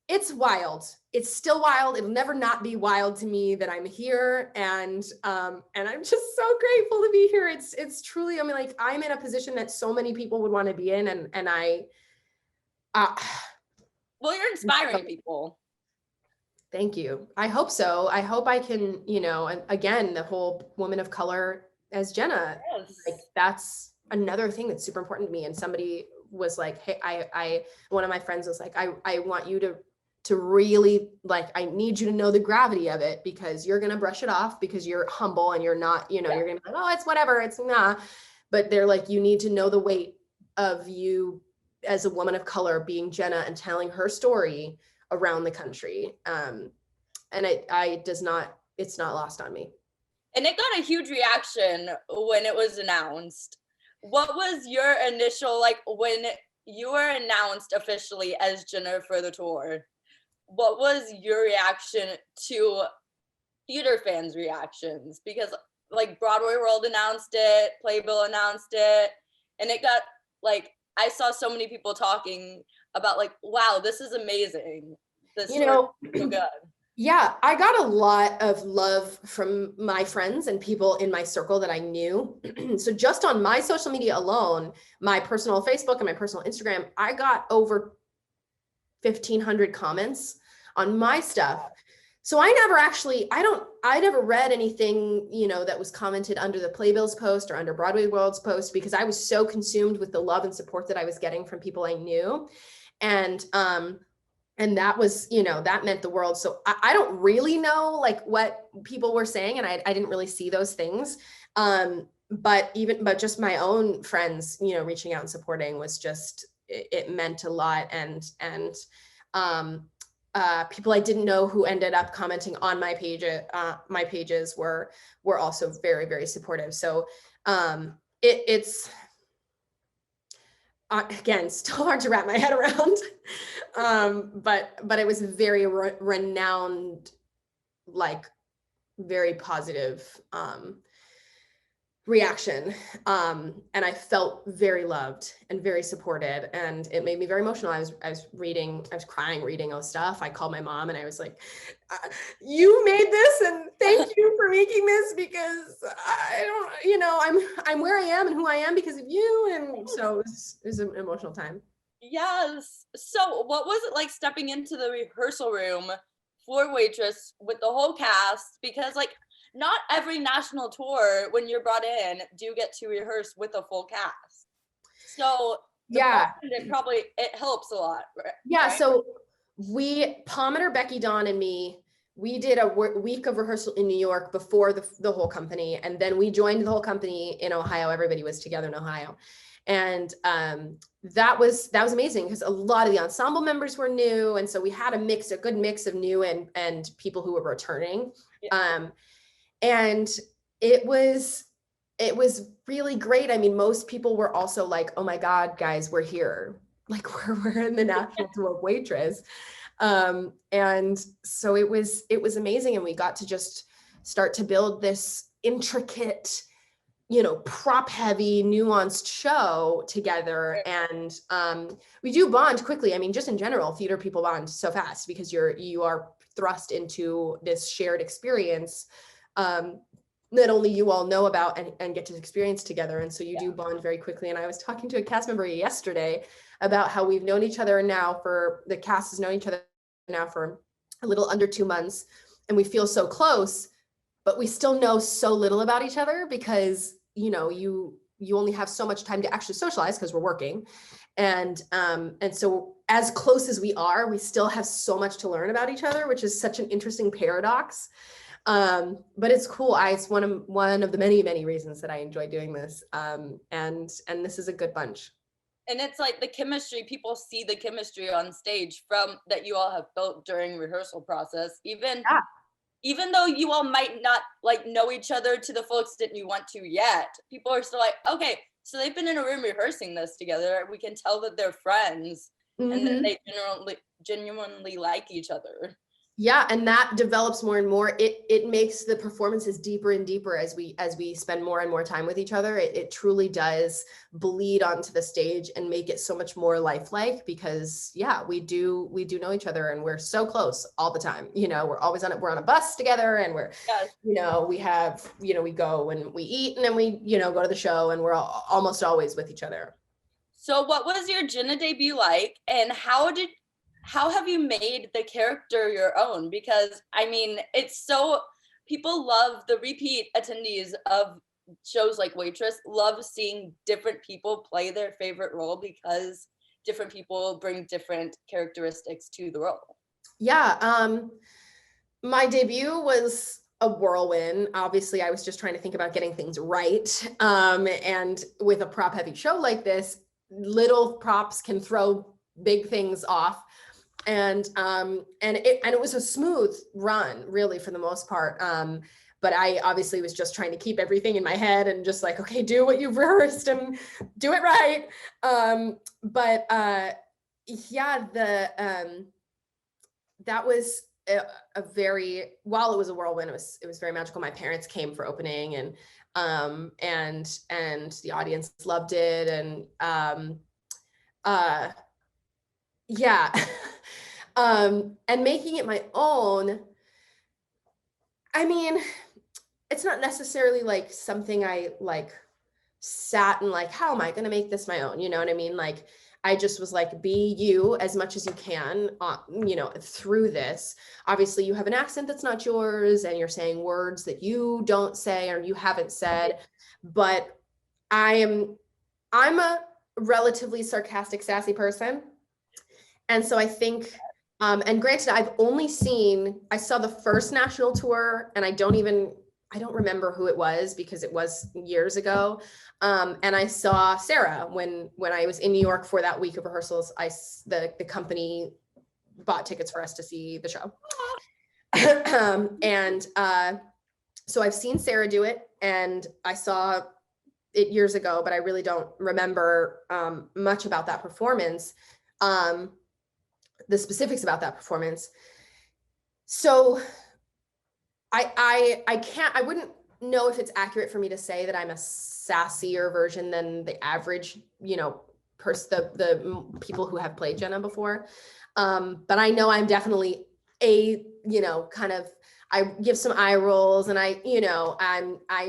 it's wild. It's still wild. It'll never not be wild to me that I'm here. And I'm just so grateful to be here. It's truly, like, I'm in a position that so many people would want to be in. And well, you're inspiring people. Thank you. I hope so. I hope I can, and again, the whole woman of color as Jenna, yes. Like, that's another thing that's super important to me. And somebody was like, hey, one of my friends was like, I want you to really, like, I need you to know the gravity of it, because you're going to brush it off because you're humble and you're not, you're going to be like, oh, it's whatever. It's not. But they're like, you need to know the weight of you as a woman of color being Jenna and telling her story around the country. And it's not lost on me. And it got a huge reaction when it was announced. What was your initial, like, when you were announced officially as Jenna for the tour, what was your reaction to theater fans' reactions? Because, like, Broadway World announced it, Playbill announced it, and it got, like, I saw so many people talking about, like, wow, this is amazing. This is so good. Yeah, I got a lot of love from my friends and people in my circle that I knew. So just on my social media alone, my personal Facebook and my personal Instagram, I got over 1,500 comments on my stuff. So I never read anything, that was commented under the Playbill's post or under Broadway World's post, because I was so consumed with the love and support that I was getting from people I knew. And that was, that meant the world. So I don't really know, like, what people were saying, and I didn't really see those things. But just my own friends, reaching out and supporting was just, it meant a lot. And people I didn't know who ended up commenting on my pages were also very, very supportive. So it's again, still hard to wrap my head around. But it was a very renowned, like very positive reaction. And I felt very loved and very supported, and it made me very emotional. I was crying reading all stuff. I called my mom and I was like, you made this, and thank you for making this, because I don't, I'm where I am and who I am because of you. And so it was an emotional time. Yes. So what was it like stepping into the rehearsal room for Waitress with the whole cast? Because like not every national tour, when you're brought in, do get to rehearse with a full cast. So yeah, it helps a lot. Right? Yeah. So Palmer, Becky, Dawn, and me, we did a week of rehearsal in New York before the whole company. And then we joined the whole company in Ohio. Everybody was together in Ohio. And that was amazing, because a lot of the ensemble members were new. And so we had a good mix of new and people who were returning. Yeah. And it was really great. I mean, most people were also like, oh my God, guys, we're here. Like we're in the national tour of Waitress. And so it was amazing. And we got to just start to build this intricate, prop heavy, nuanced show together. And we do bond quickly. I mean, just in general, theater people bond so fast because you are thrust into this shared experience that only you all know about and get to experience together. And so you do bond very quickly. And I was talking to a cast member yesterday about how we've known each other now the cast has known each other now for a little under 2 months, and we feel so close, but we still know so little about each other because, you only have so much time to actually socialize because we're working. And so as close as we are, we still have so much to learn about each other, which is such an interesting paradox. But it's cool. It's one of the many, many reasons that I enjoy doing this. And this is a good bunch. And it's like the chemistry, people see the chemistry on stage from that you all have built during rehearsal process, even though you all might not like know each other to the full extent you want to yet, people are still like, okay, so they've been in a room rehearsing this together. We can tell that they're friends and that they genuinely like each other. Yeah, and that develops more and more. It makes the performances deeper and deeper as we spend more and more time with each other. It truly does bleed onto the stage and make it so much more lifelike, because we do know each other and we're so close all the time. We're always we're on a bus together, and we're we have we go and we eat, and then we go to the show, and we're almost always with each other. So what was your Jenna debut like, and how have you made the character your own? Because I mean, people love the repeat attendees of shows like Waitress, love seeing different people play their favorite role because different people bring different characteristics to the role. Yeah, my debut was a whirlwind. Obviously, I was just trying to think about getting things right. And with a prop heavy show like this, little props can throw big things off. And it was a smooth run, really, for the most part. But I obviously was just trying to keep everything in my head and just like, okay, do what you've rehearsed and do it right. That was while it was a whirlwind, it was very magical. My parents came for opening, and the audience loved it. And and making it my own, I mean, it's not necessarily like something I like sat and like, how am I going to make this my own? You know what I mean? Like, I just was like, be you as much as you can, through this. Obviously, you have an accent that's not yours, and you're saying words that you don't say or you haven't said. But I'm a relatively sarcastic, sassy person. And so I think, and granted, I saw the first national tour, and I don't remember who it was because it was years ago. And I saw Sarah when I was in New York for that week of rehearsals. The company bought tickets for us to see the show. So I've seen Sarah do it, and I saw it years ago, but I really don't remember much about that performance, the specifics about that performance. So I wouldn't know if it's accurate for me to say that I'm a sassier version than the average, the people who have played Jenna before. But I know I'm definitely kind of, I give some eye rolls, and I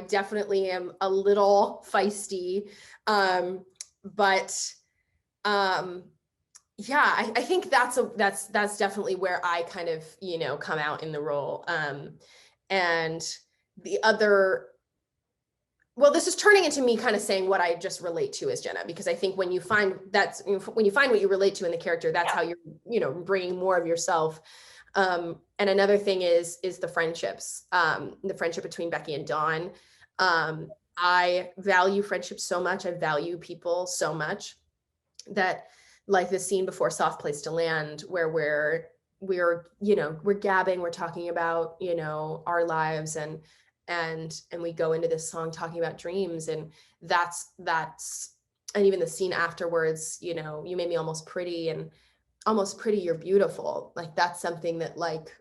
definitely am a little feisty. Yeah, I think that's definitely where I kind of, come out in the role. And the other, well, this is turning into me kind of saying what I just relate to as Jenna, because I think when you find what you relate to in the character, that's how you're, bringing more of yourself. And another thing is the friendships, the friendship between Becky and Dawn. I value friendships so much. I value people so much that, like the scene before Soft Place to Land, where we're gabbing, we're talking about, our lives, and we go into this song talking about dreams, and that's, and even the scene afterwards, you made me almost pretty, you're beautiful. Like, that's something that, like,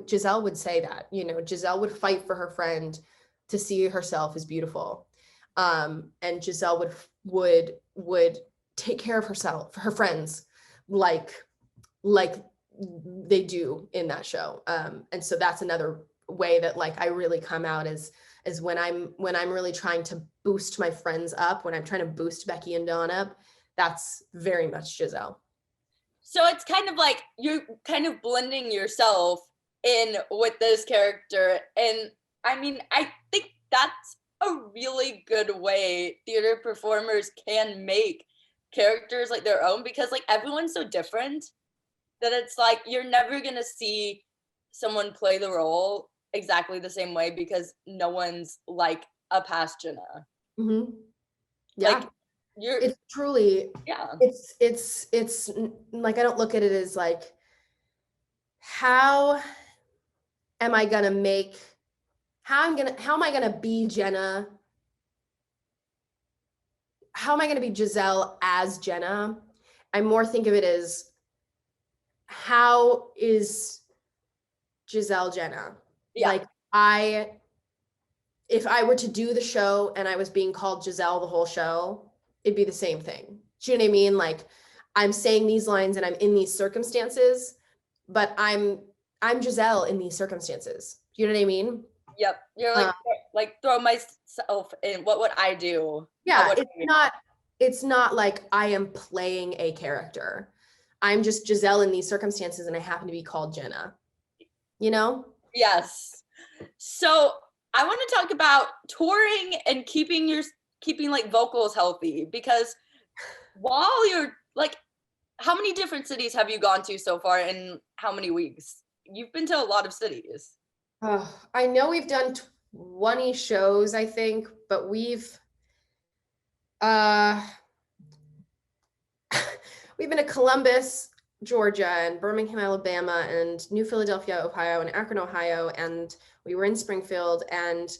Gisele would say that, Gisele would fight for her friend to see herself as beautiful. And Gisele would take care of herself, her friends, like they do in that show. And so that's another way that, like, I really come out is when I'm really trying to boost my friends up, when I'm trying to boost Becky and Dawn up, that's very much Gisele. So it's kind of like you're kind of blending yourself in with this character. And I mean, I think that's a really good way theater performers can make characters like their own, because like everyone's so different that it's like you're never gonna see someone play the role exactly the same way, because no one's like a past Jenna. Mm-hmm. Yeah. Like, it's truly, it's like, I don't look at it as like, how am I gonna be Jenna? How am I gonna be Gisele as Jenna? I more think of it as, how is Gisele Jenna? Yeah. Like, if I were to do the show and I was being called Gisele the whole show, it'd be the same thing. Do you know what I mean? Like, I'm saying these lines and I'm in these circumstances, but I'm Gisele in these circumstances. Do you know what I mean? Yep. You're like throw myself in. What would I do? Yeah, it's not like I am playing a character. I'm just Gisele in these circumstances, and I happen to be called Jenna. Yes. So I want to talk about touring and keeping like vocals healthy, because while you're like, how many different cities have you gone to so far, and how many weeks? You've been to a lot of cities. I know we've done 20 shows, I think, but we've been to Columbus, Georgia, and Birmingham, Alabama, and New Philadelphia, Ohio, and Akron, Ohio, and we were in Springfield, and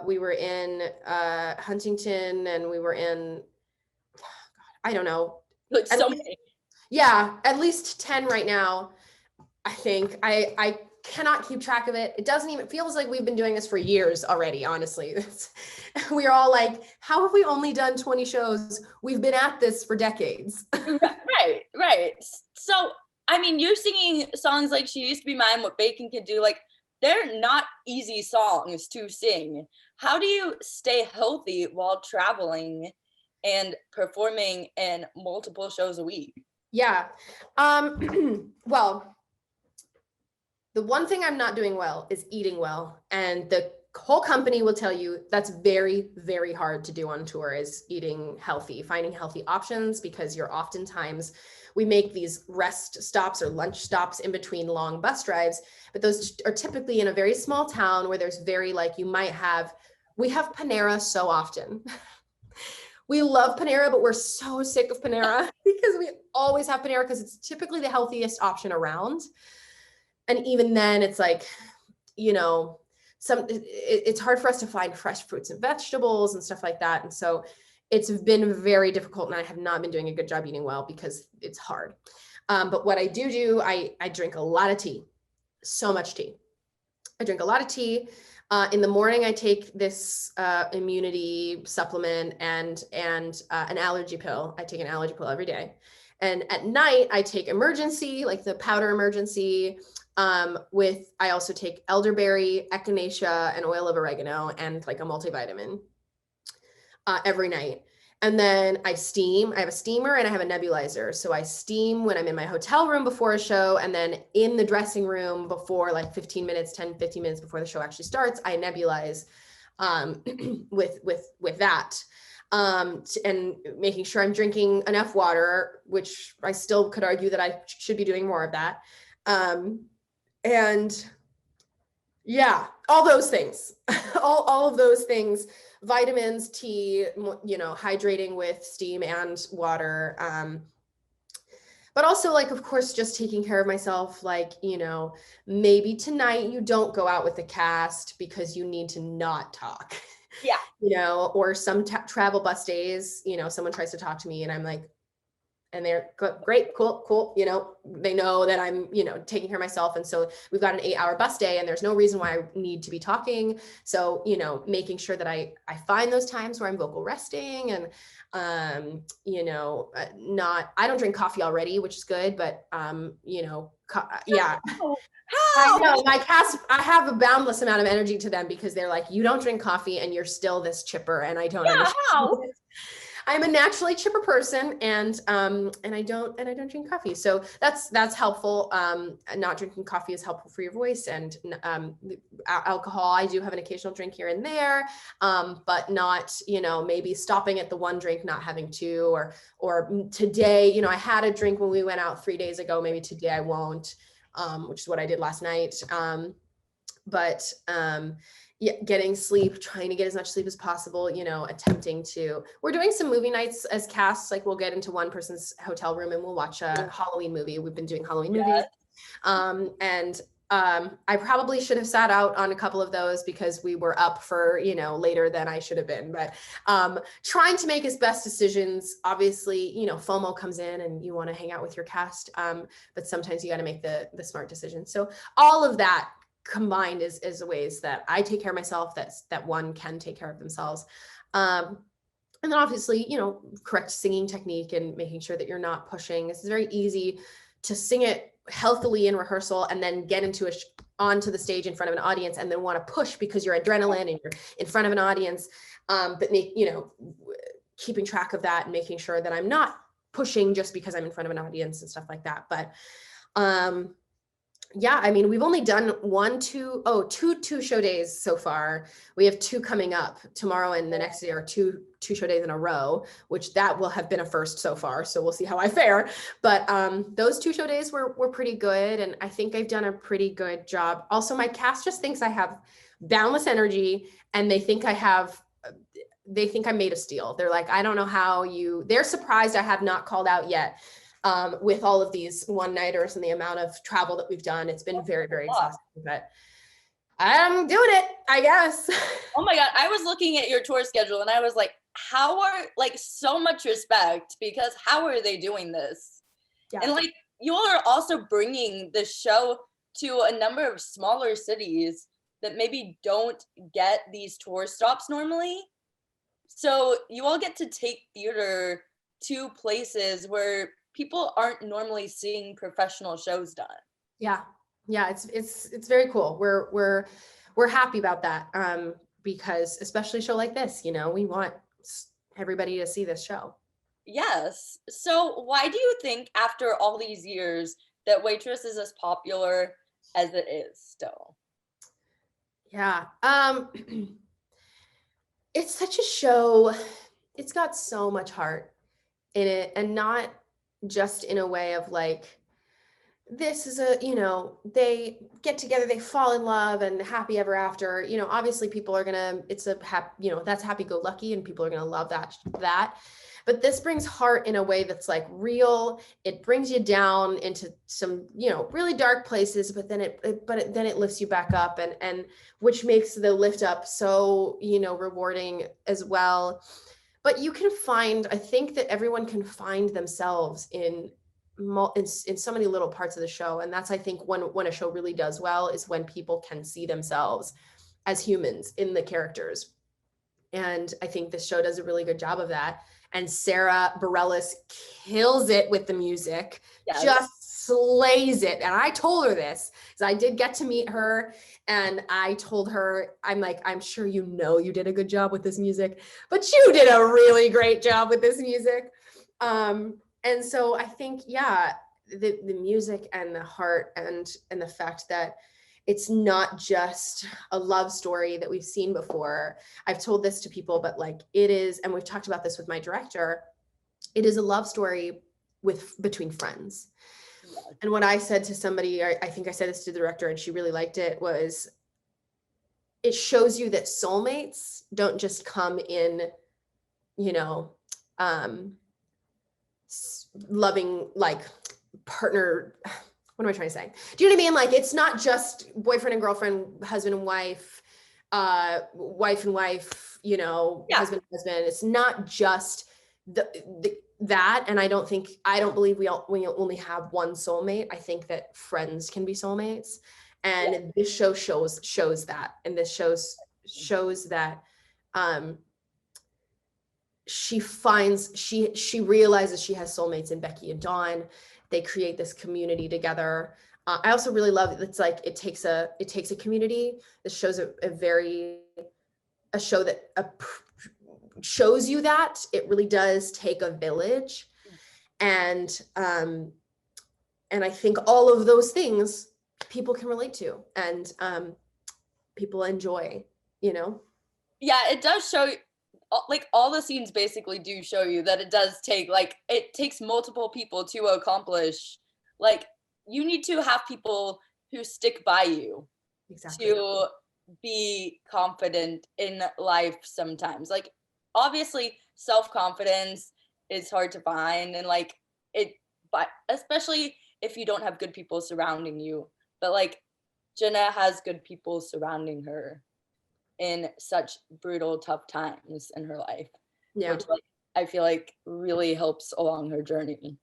we were in Huntington, and we were in, I don't know. Like, so many. Yeah, at least 10 right now, I think. I cannot keep track of it. It doesn't even, feels like we've been doing this for years already, honestly. We're all like, how have we only done 20 shows? We've been at this for decades. Right. So, I mean, you're singing songs like She Used to Be Mine, What Bacon Could Do. Like, they're not easy songs to sing. How do you stay healthy while traveling and performing in multiple shows a week? Yeah. Well, the one thing I'm not doing well is eating well. And the whole company will tell you that's very, very hard to do on tour, is eating healthy, finding healthy options, because you're oftentimes, we make these rest stops or lunch stops in between long bus drives, but those are typically in a very small town where there's very, like, we have Panera so often. We love Panera, but we're so sick of Panera because we always have Panera because it's typically the healthiest option around. And even then it's like, you know, it's hard for us to find fresh fruits and vegetables and stuff like that. And so it's been very difficult, and I have not been doing a good job eating well because it's hard. But what I do, I drink a lot of tea, so much tea. I drink a lot of tea. In the morning, I take this immunity supplement and an allergy pill. I take an allergy pill every day. And at night, I take Emergency, like the powder Emergency. I also take elderberry, echinacea, and oil of oregano, and like a multivitamin every night. And then I steam. I have a steamer and I have a nebulizer. So I steam when I'm in my hotel room before a show. And then in the dressing room before, like 15 minutes before the show actually starts, I nebulize with that. And making sure I'm drinking enough water, which I still could argue that I should be doing more of that. And yeah, all those things, all of those things. Vitamins, tea, you know, hydrating with steam and water. But also, like, of course, just taking care of myself. Like, you know, maybe tonight you don't go out with the cast because you need to not talk. Yeah. You know, or some travel bus days, you know, someone tries to talk to me and I'm like, and they're great, cool. You know, they know that I'm, you know, taking care of myself. And so we've got an 8-hour bus day and there's no reason why I need to be talking. So, you know, making sure that I find those times where I'm vocal resting and, you know, I don't drink coffee already, which is good, but, you know, yeah. How? I know my cast, I have a boundless amount of energy to them because they're like, you don't drink coffee and you're still this chipper. And I don't understand. How? I'm a naturally chipper person, and I don't drink coffee, so that's helpful. Not drinking coffee is helpful for your voice, and alcohol. I do have an occasional drink here and there, but not, you know, maybe stopping at the one drink, not having two, or today, you know, I had a drink when we went out 3 days ago. Maybe today I won't, which is what I did last night. But yeah, getting sleep, trying to get as much sleep as possible, you know, we're doing some movie nights as casts. Like we'll get into one person's hotel room and we'll watch a Halloween movie. We've been doing Halloween movies. I probably should have sat out on a couple of those because we were up for, you know, later than I should have been, but trying to make his best decisions. Obviously, you know, FOMO comes in and you want to hang out with your cast, but sometimes you got to make the smart decision. So all of that combined is the ways that I take care of myself, that one can take care of themselves. And then obviously, you know, correct singing technique and making sure that you're not pushing. It's very easy to sing it healthily in rehearsal and then get onto the stage in front of an audience and then want to push because you're adrenaline and you're in front of an audience. But keeping track of that and making sure that I'm not pushing just because I'm in front of an audience and stuff like that. But yeah, I mean, we've only done two show days so far. We have 2 coming up tomorrow and the next day, are two show days in a row, which that will have been a first so far. So we'll see how I fare. But those 2 show days were pretty good. And I think I've done a pretty good job. Also, my cast just thinks I have boundless energy and they think I'm made of steel. They're like, I don't know how they're surprised I have not called out yet. With all of these one-nighters and the amount of travel that we've done, it's been very, very exhausting, but I'm doing it, I guess. Oh my God. I was looking at your tour schedule and I was like, so much respect, because how are they doing this? Yeah. And like, you all are also bringing the show to a number of smaller cities that maybe don't get these tour stops normally. So you all get to take theater to places where people aren't normally seeing professional shows done. Yeah, it's very cool. We're happy about that, because especially a show like this, you know, we want everybody to see this show. Yes. So why do you think after all these years that Waitress is as popular as it is still? Yeah. It's such a show. It's got so much heart in it, and not just in a way of like, this is a, they get together, they fall in love and happy ever after, obviously people are gonna, it's a happy, that's happy-go-lucky and people are gonna love that. But this brings heart in a way that's like real. It brings you down into some, really dark places, but then it lifts you back up, and which makes the lift up so, rewarding as well. But you can find, I think that everyone can find themselves in so many little parts of the show. And that's, I think, when a show really does well is when people can see themselves as humans in the characters. And I think this show does a really good job of that. And Sarah Bareilles kills it with the music, just slays it. And I told her this, because I did get to meet her, and I told her, I'm like, I'm sure you did a good job with this music, but you did a really great job with this music. And so I think, the music and the heart and the fact that it's not just a love story that we've seen before. I've told this to people, but like it is, and we've talked about this with my director, it is a love story between friends. And what I said to somebody, I think I said this to the director and she really liked it, was it shows you that soulmates don't just come in, loving, like, partner, what am I trying to say? Do you know what I mean? Like, it's not just boyfriend and girlfriend, husband and wife, wife and wife, husband and husband. It's not just that. And I don't believe we only have one soulmate. I think that friends can be soulmates. And this show shows that. And this shows that, she realizes she has soulmates in Becky and Dawn. They create this community together. I also really love, it's like, it takes a community. This shows a show that shows you that it really does take a village. And I think all of those things people can relate to, and people enjoy, Yeah, it does show, like, all the scenes basically do show you that it does take, like, it takes multiple people to accomplish, like, you need to have people who stick by you. Exactly. To be confident in life sometimes. Like, obviously self-confidence is hard to find, and like but especially if you don't have good people surrounding you. But like, Jenna has good people surrounding her in such brutal, tough times in her life, which, like, I feel like really helps along her journey.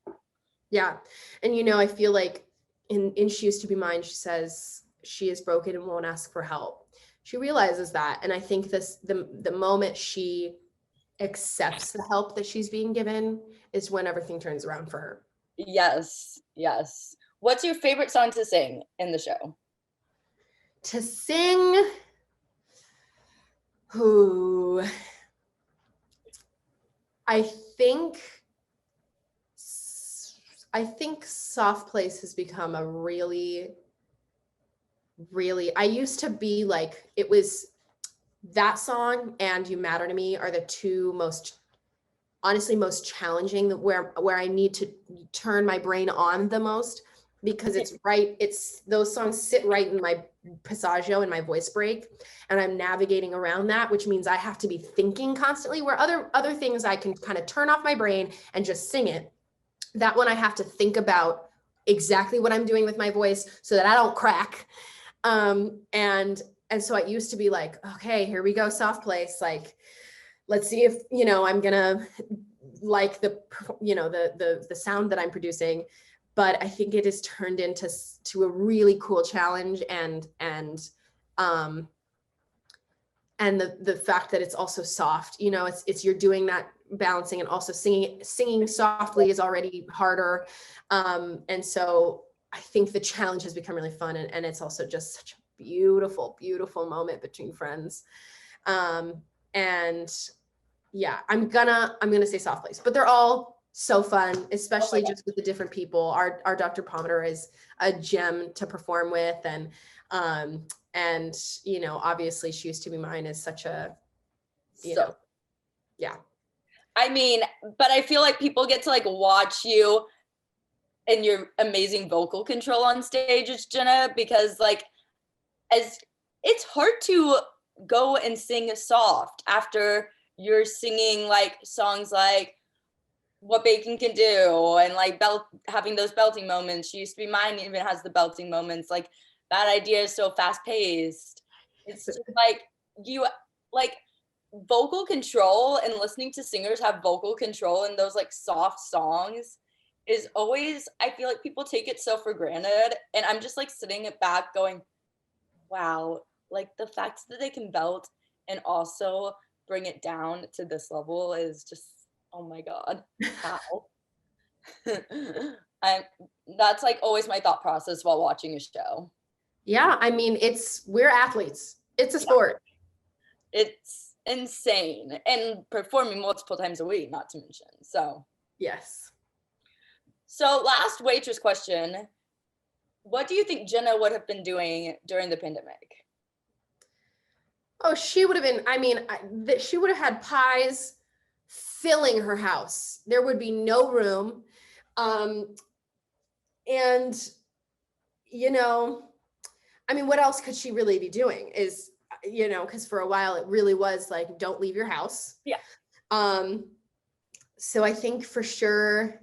Yeah. And I feel like in She Used to Be Mine, she says she is broken and won't ask for help. She realizes that. And I think the moment she accepts the help that she's being given is when everything turns around for her. Yes. What's your favorite song to sing in the show? To sing? Ooh. I think Soft Place has become a really, I used to be like, it was that song and You Matter to Me are the two most challenging, where I need to turn my brain on the most, because it's those songs sit right in my passaggio and my voice break, and I'm navigating around that, which means I have to be thinking constantly, where other things I can kind of turn off my brain and just sing it. That one I have to think about exactly what I'm doing with my voice so that I don't crack. And so it used to be like, okay, here we go, Soft Place. Like, let's see if, I'm gonna like the sound that I'm producing. But I think it has turned into a really cool challenge, and the fact that it's also soft, it's you're doing that balancing, and also singing softly is already harder. And so I think the challenge has become really fun, and it's also just such a beautiful, beautiful moment between friends. And yeah, I'm gonna say Soft Place, but they're all so fun, especially just with the different people. Our Dr. Palmer is a gem to perform with, and obviously She Used to Be Mine is such a, yeah. I mean, but I feel like people get to like watch you and your amazing vocal control on stage, it's Jenna, because like as it's hard to go and sing soft after you're singing like songs like What Bacon Can Do and like having those belting moments. She Used to Be Mine even has the belting moments. Like Bad Idea is so fast paced. It's just like you like vocal control, and listening to singers have vocal control in those like soft songs is always, I feel like people take it so for granted, and I'm just like sitting it back going, wow, like the fact that they can belt and also bring it down to this level is just, oh my god, how. I'm That's like always my thought process while watching a show. Yeah, I mean, we're athletes. It's a sport. It's insane, and performing multiple times a week, not to mention. Yes. So last waitress question. What do you think Jenna would have been doing during the pandemic? Oh, she would have been, I mean, she would have had pies filling her house. There would be no room. And, you know, I mean, what else could she really be doing is, you know, because for a while it really was like, don't leave your house. Yeah. So I think for sure,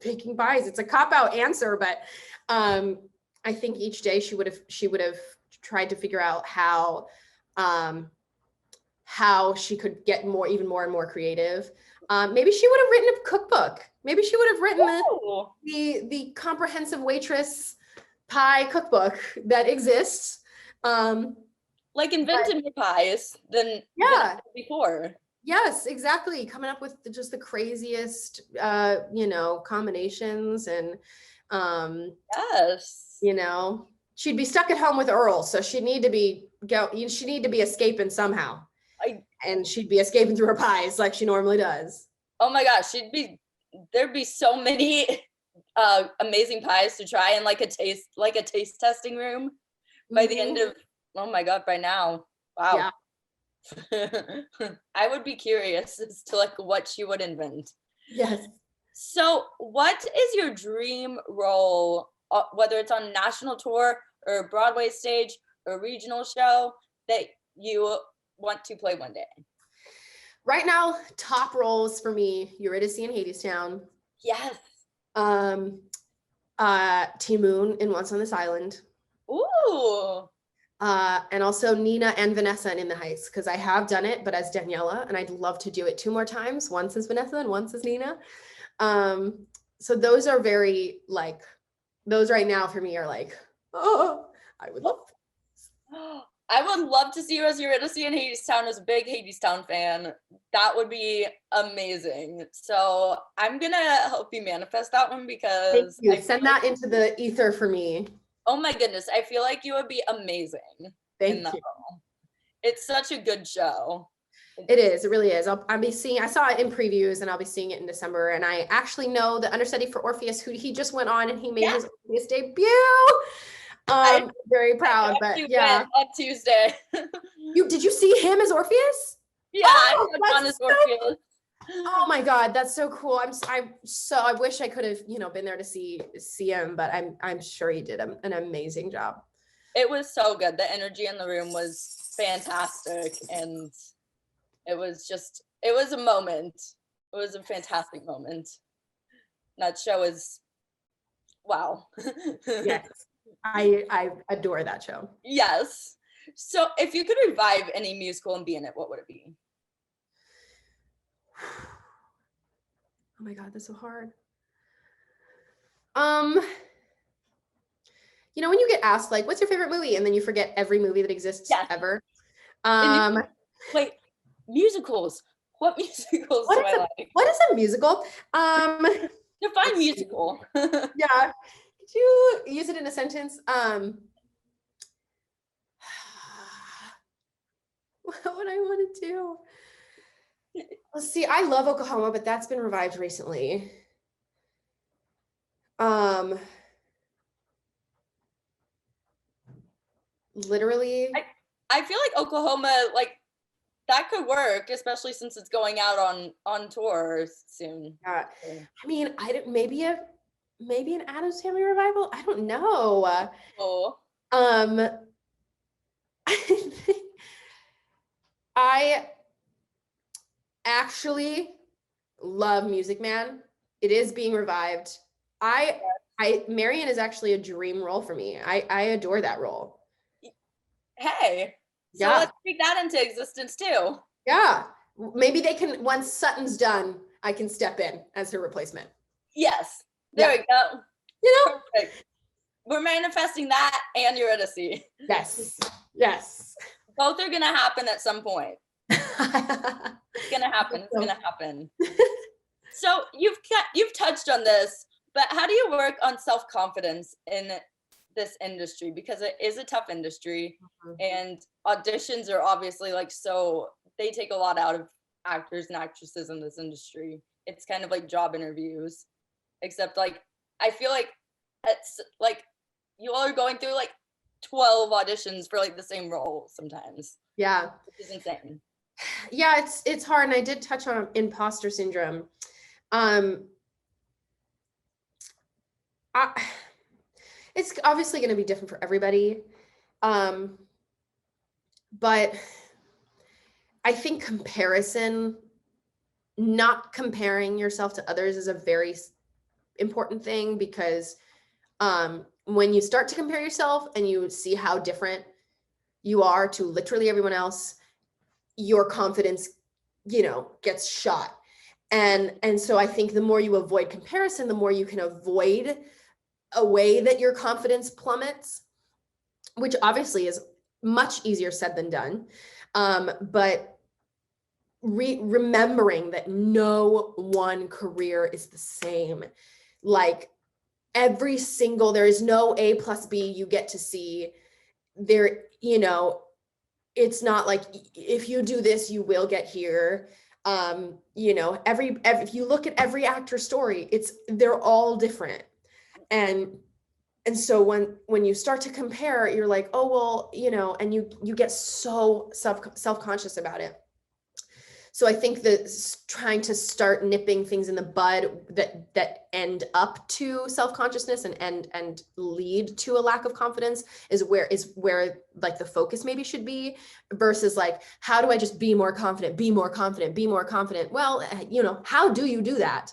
baking pies, it's a cop-out answer, but I think each day she would have tried to figure out how she could get even more and more creative. Maybe she would have written a cookbook. Maybe she would have written the comprehensive waitress pie cookbook that exists. Like invented more pies than before. Yes, exactly. Coming up with just the craziest, you know, combinations and, yes, you know, she'd be stuck at home with Earl, so she'd need to be escaping somehow, and she'd be escaping through her pies like she normally does. Oh my gosh, there'd be so many amazing pies to try in like a taste testing room by the end of, oh my god, by now. Wow. Yeah. I would be curious as to like what she would invent. Yes. So what is your dream role, whether it's on a national tour or a Broadway stage or a regional show, that you want to play one day? Right now, top roles for me, Eurydice in Hadestown. Yes. Timoon in Once on This Island. Ooh. And also Nina and Vanessa in the Heights, because I have done it, but as Daniela, and I'd love to do it 2 more times, once as Vanessa and once as Nina. So those are very like, those right now for me are like, oh, I would love. I would love to see you as Eurydice in Hadestown. As a big Hadestown fan, that would be amazing. So I'm gonna help you manifest that one, because Thank you. Send that into the ether for me. Oh my goodness, I feel like you would be amazing. Thank you. Role. It's such a good show. It is. It really is. I saw it in previews, and I'll be seeing it in December. And I actually know the understudy for Orpheus, who he just went on and he made his Orpheus debut. I'm very proud, but yeah. On Tuesday. Did you see him as Orpheus? Yeah, I went on as Orpheus. Oh my god, that's so cool. I wish I could have, you know, been there to see him, but I'm sure he did an amazing job. It was so good. The energy in the room was fantastic, and it was a moment. It was a fantastic moment. That show is wow. Yes. I adore that show. Yes. So if you could revive any musical and be in it, what would it be? Oh my god, that's so hard. You know, when you get asked like, what's your favorite movie? And then you forget every movie that exists ever. Wait, musicals. What musicals do I like? What is a musical? Define musical. Yeah. Could you use it in a sentence? What would I want to do? Let's see. I love Oklahoma, but that's been revived recently. Literally. I feel like Oklahoma, like, that could work, especially since it's going out on tours soon. Yeah. I mean, maybe maybe an Addams Family revival. I don't know. Oh, I actually love Music Man. It is being revived. Marion is actually a dream role for me. I adore that role. hey. So Yeah. let's speak that into existence too. Yeah. Maybe they can, once Sutton's done, I can step in as her replacement. Yes. There we go. You know? Perfect. We're manifesting that and Eurydice. Yes. Yes. Both are gonna happen at some point. It's gonna happen. It's gonna happen. So you've touched on this, but how do you work on self-confidence in this industry? Because it is a tough industry, and auditions are obviously like, so they take a lot out of actors and actresses in this industry. It's kind of like job interviews, except like I feel like it's like you all are going through like 12 auditions for like the same role sometimes. Yeah. Which is insane. Yeah, it's hard. And I did touch on imposter syndrome. It's obviously going to be different for everybody. But I think comparison, not comparing yourself to others, is a very important thing, because when you start to compare yourself and you see how different you are to literally everyone else, your confidence, gets shot. And so I think the more you avoid comparison, the more you can avoid a way that your confidence plummets, which obviously is much easier said than done. But remembering that no one career is the same. Like there is no A plus B you get to see there. It's not like if you do this, you will get here. If you look at every actor's story, they're all different. And so when you start to compare, you're like, oh, well, and you get so self-conscious about it. So I think that trying to start nipping things in the bud that end up to self-consciousness and lead to a lack of confidence is where like the focus maybe should be, versus like, how do I just be more confident? Well, how do you do that?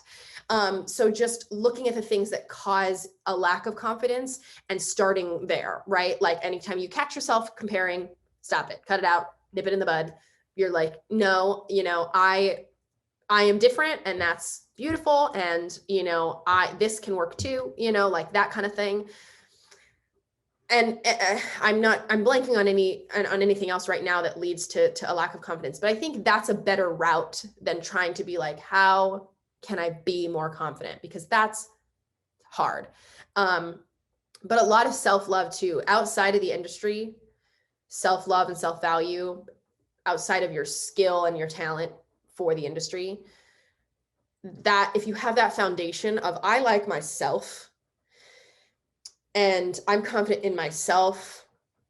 So just looking at the things that cause a lack of confidence and starting there, right? Like anytime you catch yourself comparing, stop it, cut it out, nip it in the bud. You're like, no, I am different, and that's beautiful. And, this can work too, like that kind of thing. And I'm blanking on anything else right now that leads to a lack of confidence, but I think that's a better route than trying to be like, how can I be more confident? Because that's hard. But a lot of self-love too, outside of the industry, self-love and self-value, outside of your skill and your talent for the industry, that if you have that foundation of, I like myself and I'm confident in myself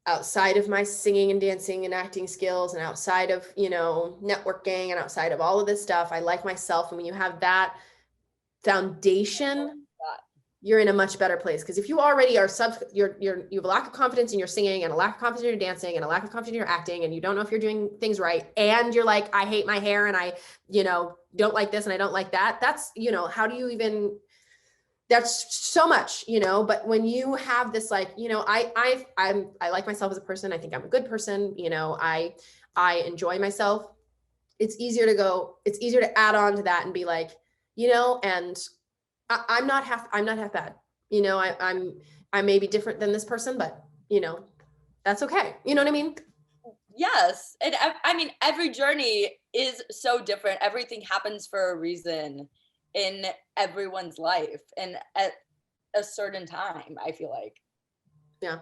outside of my singing and dancing and acting skills, and outside of, networking, and outside of all of this stuff, I like myself. And when you have that foundation, you're in a much better place. Because if you already are you have a lack of confidence in your singing, and a lack of confidence in your dancing, and a lack of confidence in your acting, and you don't know if you're doing things right, and you're like, I hate my hair, and I, don't like this, and I don't like that. That's, how do you even, that's so much, but when you have this, like, I like myself as a person. I think I'm a good person. I enjoy myself. It's easier to add on to that and be like, and I'm not half bad. I may be different than this person, but that's okay. You know what I mean? Yes. And I mean, every journey is so different. Everything happens for a reason in everyone's life and at a certain time, I feel like. Yeah.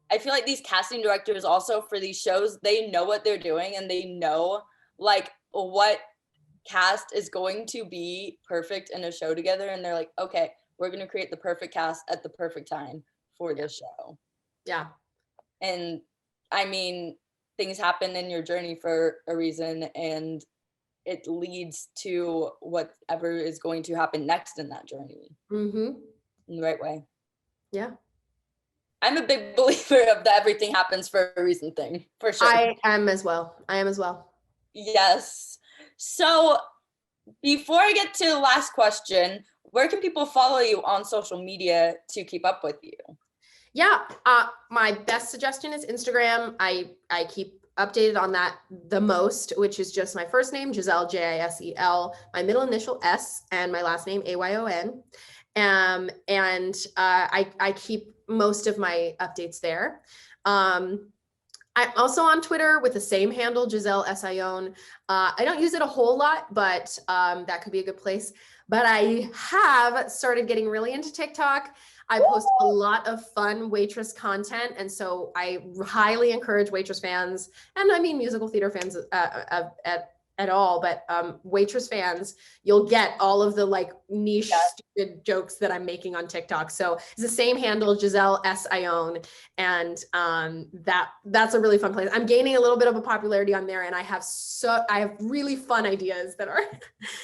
I feel like these casting directors also for these shows, they know what they're doing, and they know like what cast is going to be perfect in a show together, and they're like, okay, we're going to create the perfect cast at the perfect time for this show. Yeah. And I mean, things happen in your journey for a reason, and it leads to whatever is going to happen next in that journey. Mm-hmm. in the right way. Yeah. I'm a big believer of the everything happens for a reason thing, for sure. I am as well. Yes. So before I get to the last question, where can people follow you on social media to keep up with you? Yeah. My best suggestion is Instagram. I keep updated on that the most, which is just my first name, Jisel, Jisel, my middle initial S, and my last name, Ayon. I keep most of my updates there. I'm also on Twitter with the same handle, Jisel Ayon. I don't use it a whole lot, but that could be a good place. But I have started getting really into TikTok. I post a lot of fun Waitress content. And so I highly encourage Waitress fans, and I mean musical theater fans at all, but Waitress fans, you'll get all of the like niche stupid jokes that I'm making on TikTok. So it's the same handle, Jisel Ayon, and that's a really fun place. I'm gaining a little bit of a popularity on there, and I have really fun ideas that are,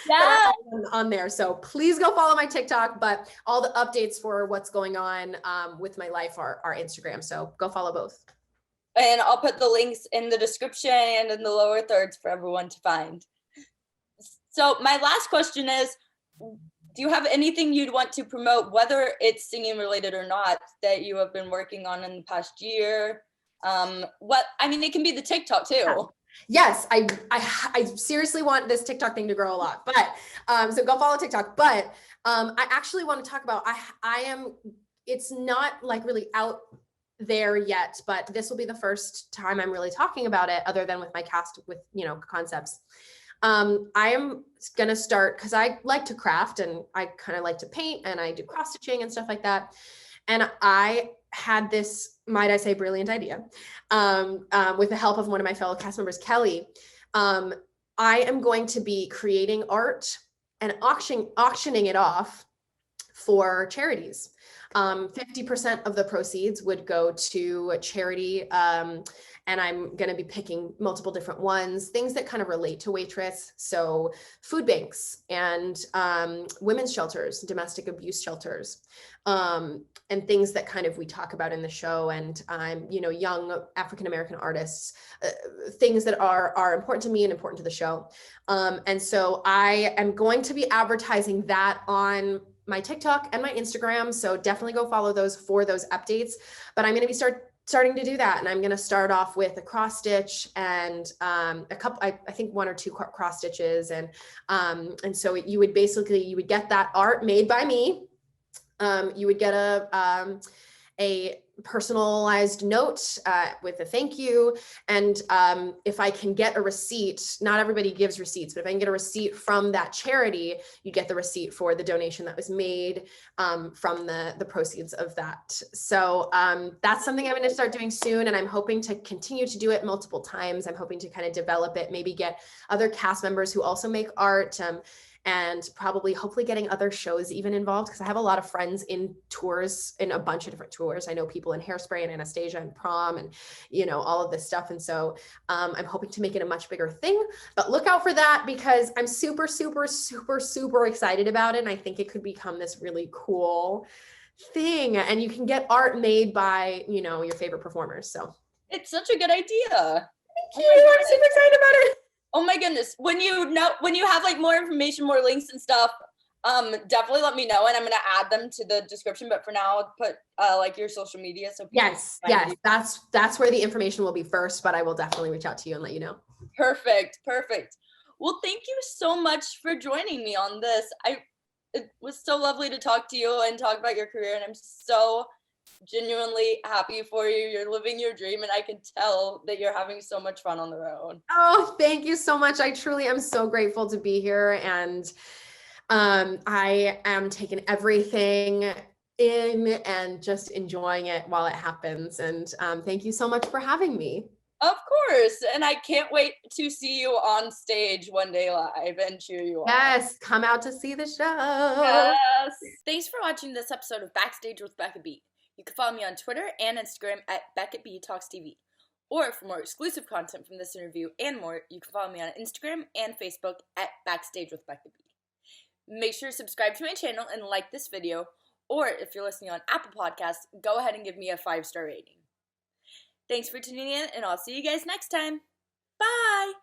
that are on there. So please go follow my TikTok, but all the updates for what's going on with my life are Instagram. So go follow both. And I'll put the links in the description and in the lower thirds for everyone to find. So my last question is, do you have anything you'd want to promote, whether it's singing related or not, that you have been working on in the past year? It can be the TikTok too. Yes, I seriously want this TikTok thing to grow a lot, but so go follow TikTok. But I actually want to talk about, it's not like really out there yet, but this will be the first time I'm really talking about it, other than with my cast with, concepts. I am going to start, because I like to craft and I kind of like to paint, and I do cross stitching and stuff like that. And I had this, might I say, brilliant idea with the help of one of my fellow cast members, Kelly. I am going to be creating art and auctioning it off for charities. 50% of the proceeds would go to a charity. And I'm going to be picking multiple different ones, things that kind of relate to Waitress. So food banks and women's shelters, domestic abuse shelters, and things that kind of we talk about in the show. And young African-American artists, things that are important to me and important to the show. And so I am going to be advertising that on my TikTok and my Instagram. So definitely go follow those for those updates. But I'm going to be starting to do that. And I'm going to start off with a cross stitch and a couple, I think 1 or 2 cross stitches. And so you would get that art made by me. You would get a personalized note with a thank you. And if I can get a receipt, not everybody gives receipts, but if I can get a receipt from that charity, you get the receipt for the donation that was made from the proceeds of that. So that's something I'm going to start doing soon. And I'm hoping to continue to do it multiple times. I'm hoping to kind of develop it, maybe get other cast members who also make art. And probably hopefully getting other shows even involved, because I have a lot of friends in tours, in a bunch of different tours. I know people in Hairspray and Anastasia and Prom and, all of this stuff. And so I'm hoping to make it a much bigger thing, but look out for that, because I'm super, super, super, super excited about it. And I think it could become this really cool thing. And you can get art made by, your favorite performers. So it's such a good idea. Thank you. I'm super excited about it. Oh my goodness. When you have like more information, more links and stuff, definitely let me know, and I'm going to add them to the description. But for now, I'll put like your social media. So yes, that's where the information will be first, but I will definitely reach out to you and let you know. Perfect. Well, thank you so much for joining me on this. It was so lovely to talk to you and talk about your career, and I'm so genuinely happy for you. You're living your dream, and I can tell that you're having so much fun on the road. Oh, thank you so much. I truly am so grateful to be here, and I am taking everything in and just enjoying it while it happens. And thank you so much for having me. Of course. And I can't wait to see you on stage one day live and cheer you on. Yes, come out to see the show. Yes. Thanks for watching this episode of Backstage with Becca B. You can follow me on Twitter and Instagram at Becca B Talks TV. Or for more exclusive content from this interview and more, you can follow me on Instagram and Facebook at Backstage with Becca B. Make sure to subscribe to my channel and like this video, Or if you're listening on Apple Podcasts, go ahead and give me a 5-star rating. Thanks for tuning in, and I'll see you guys next time. Bye!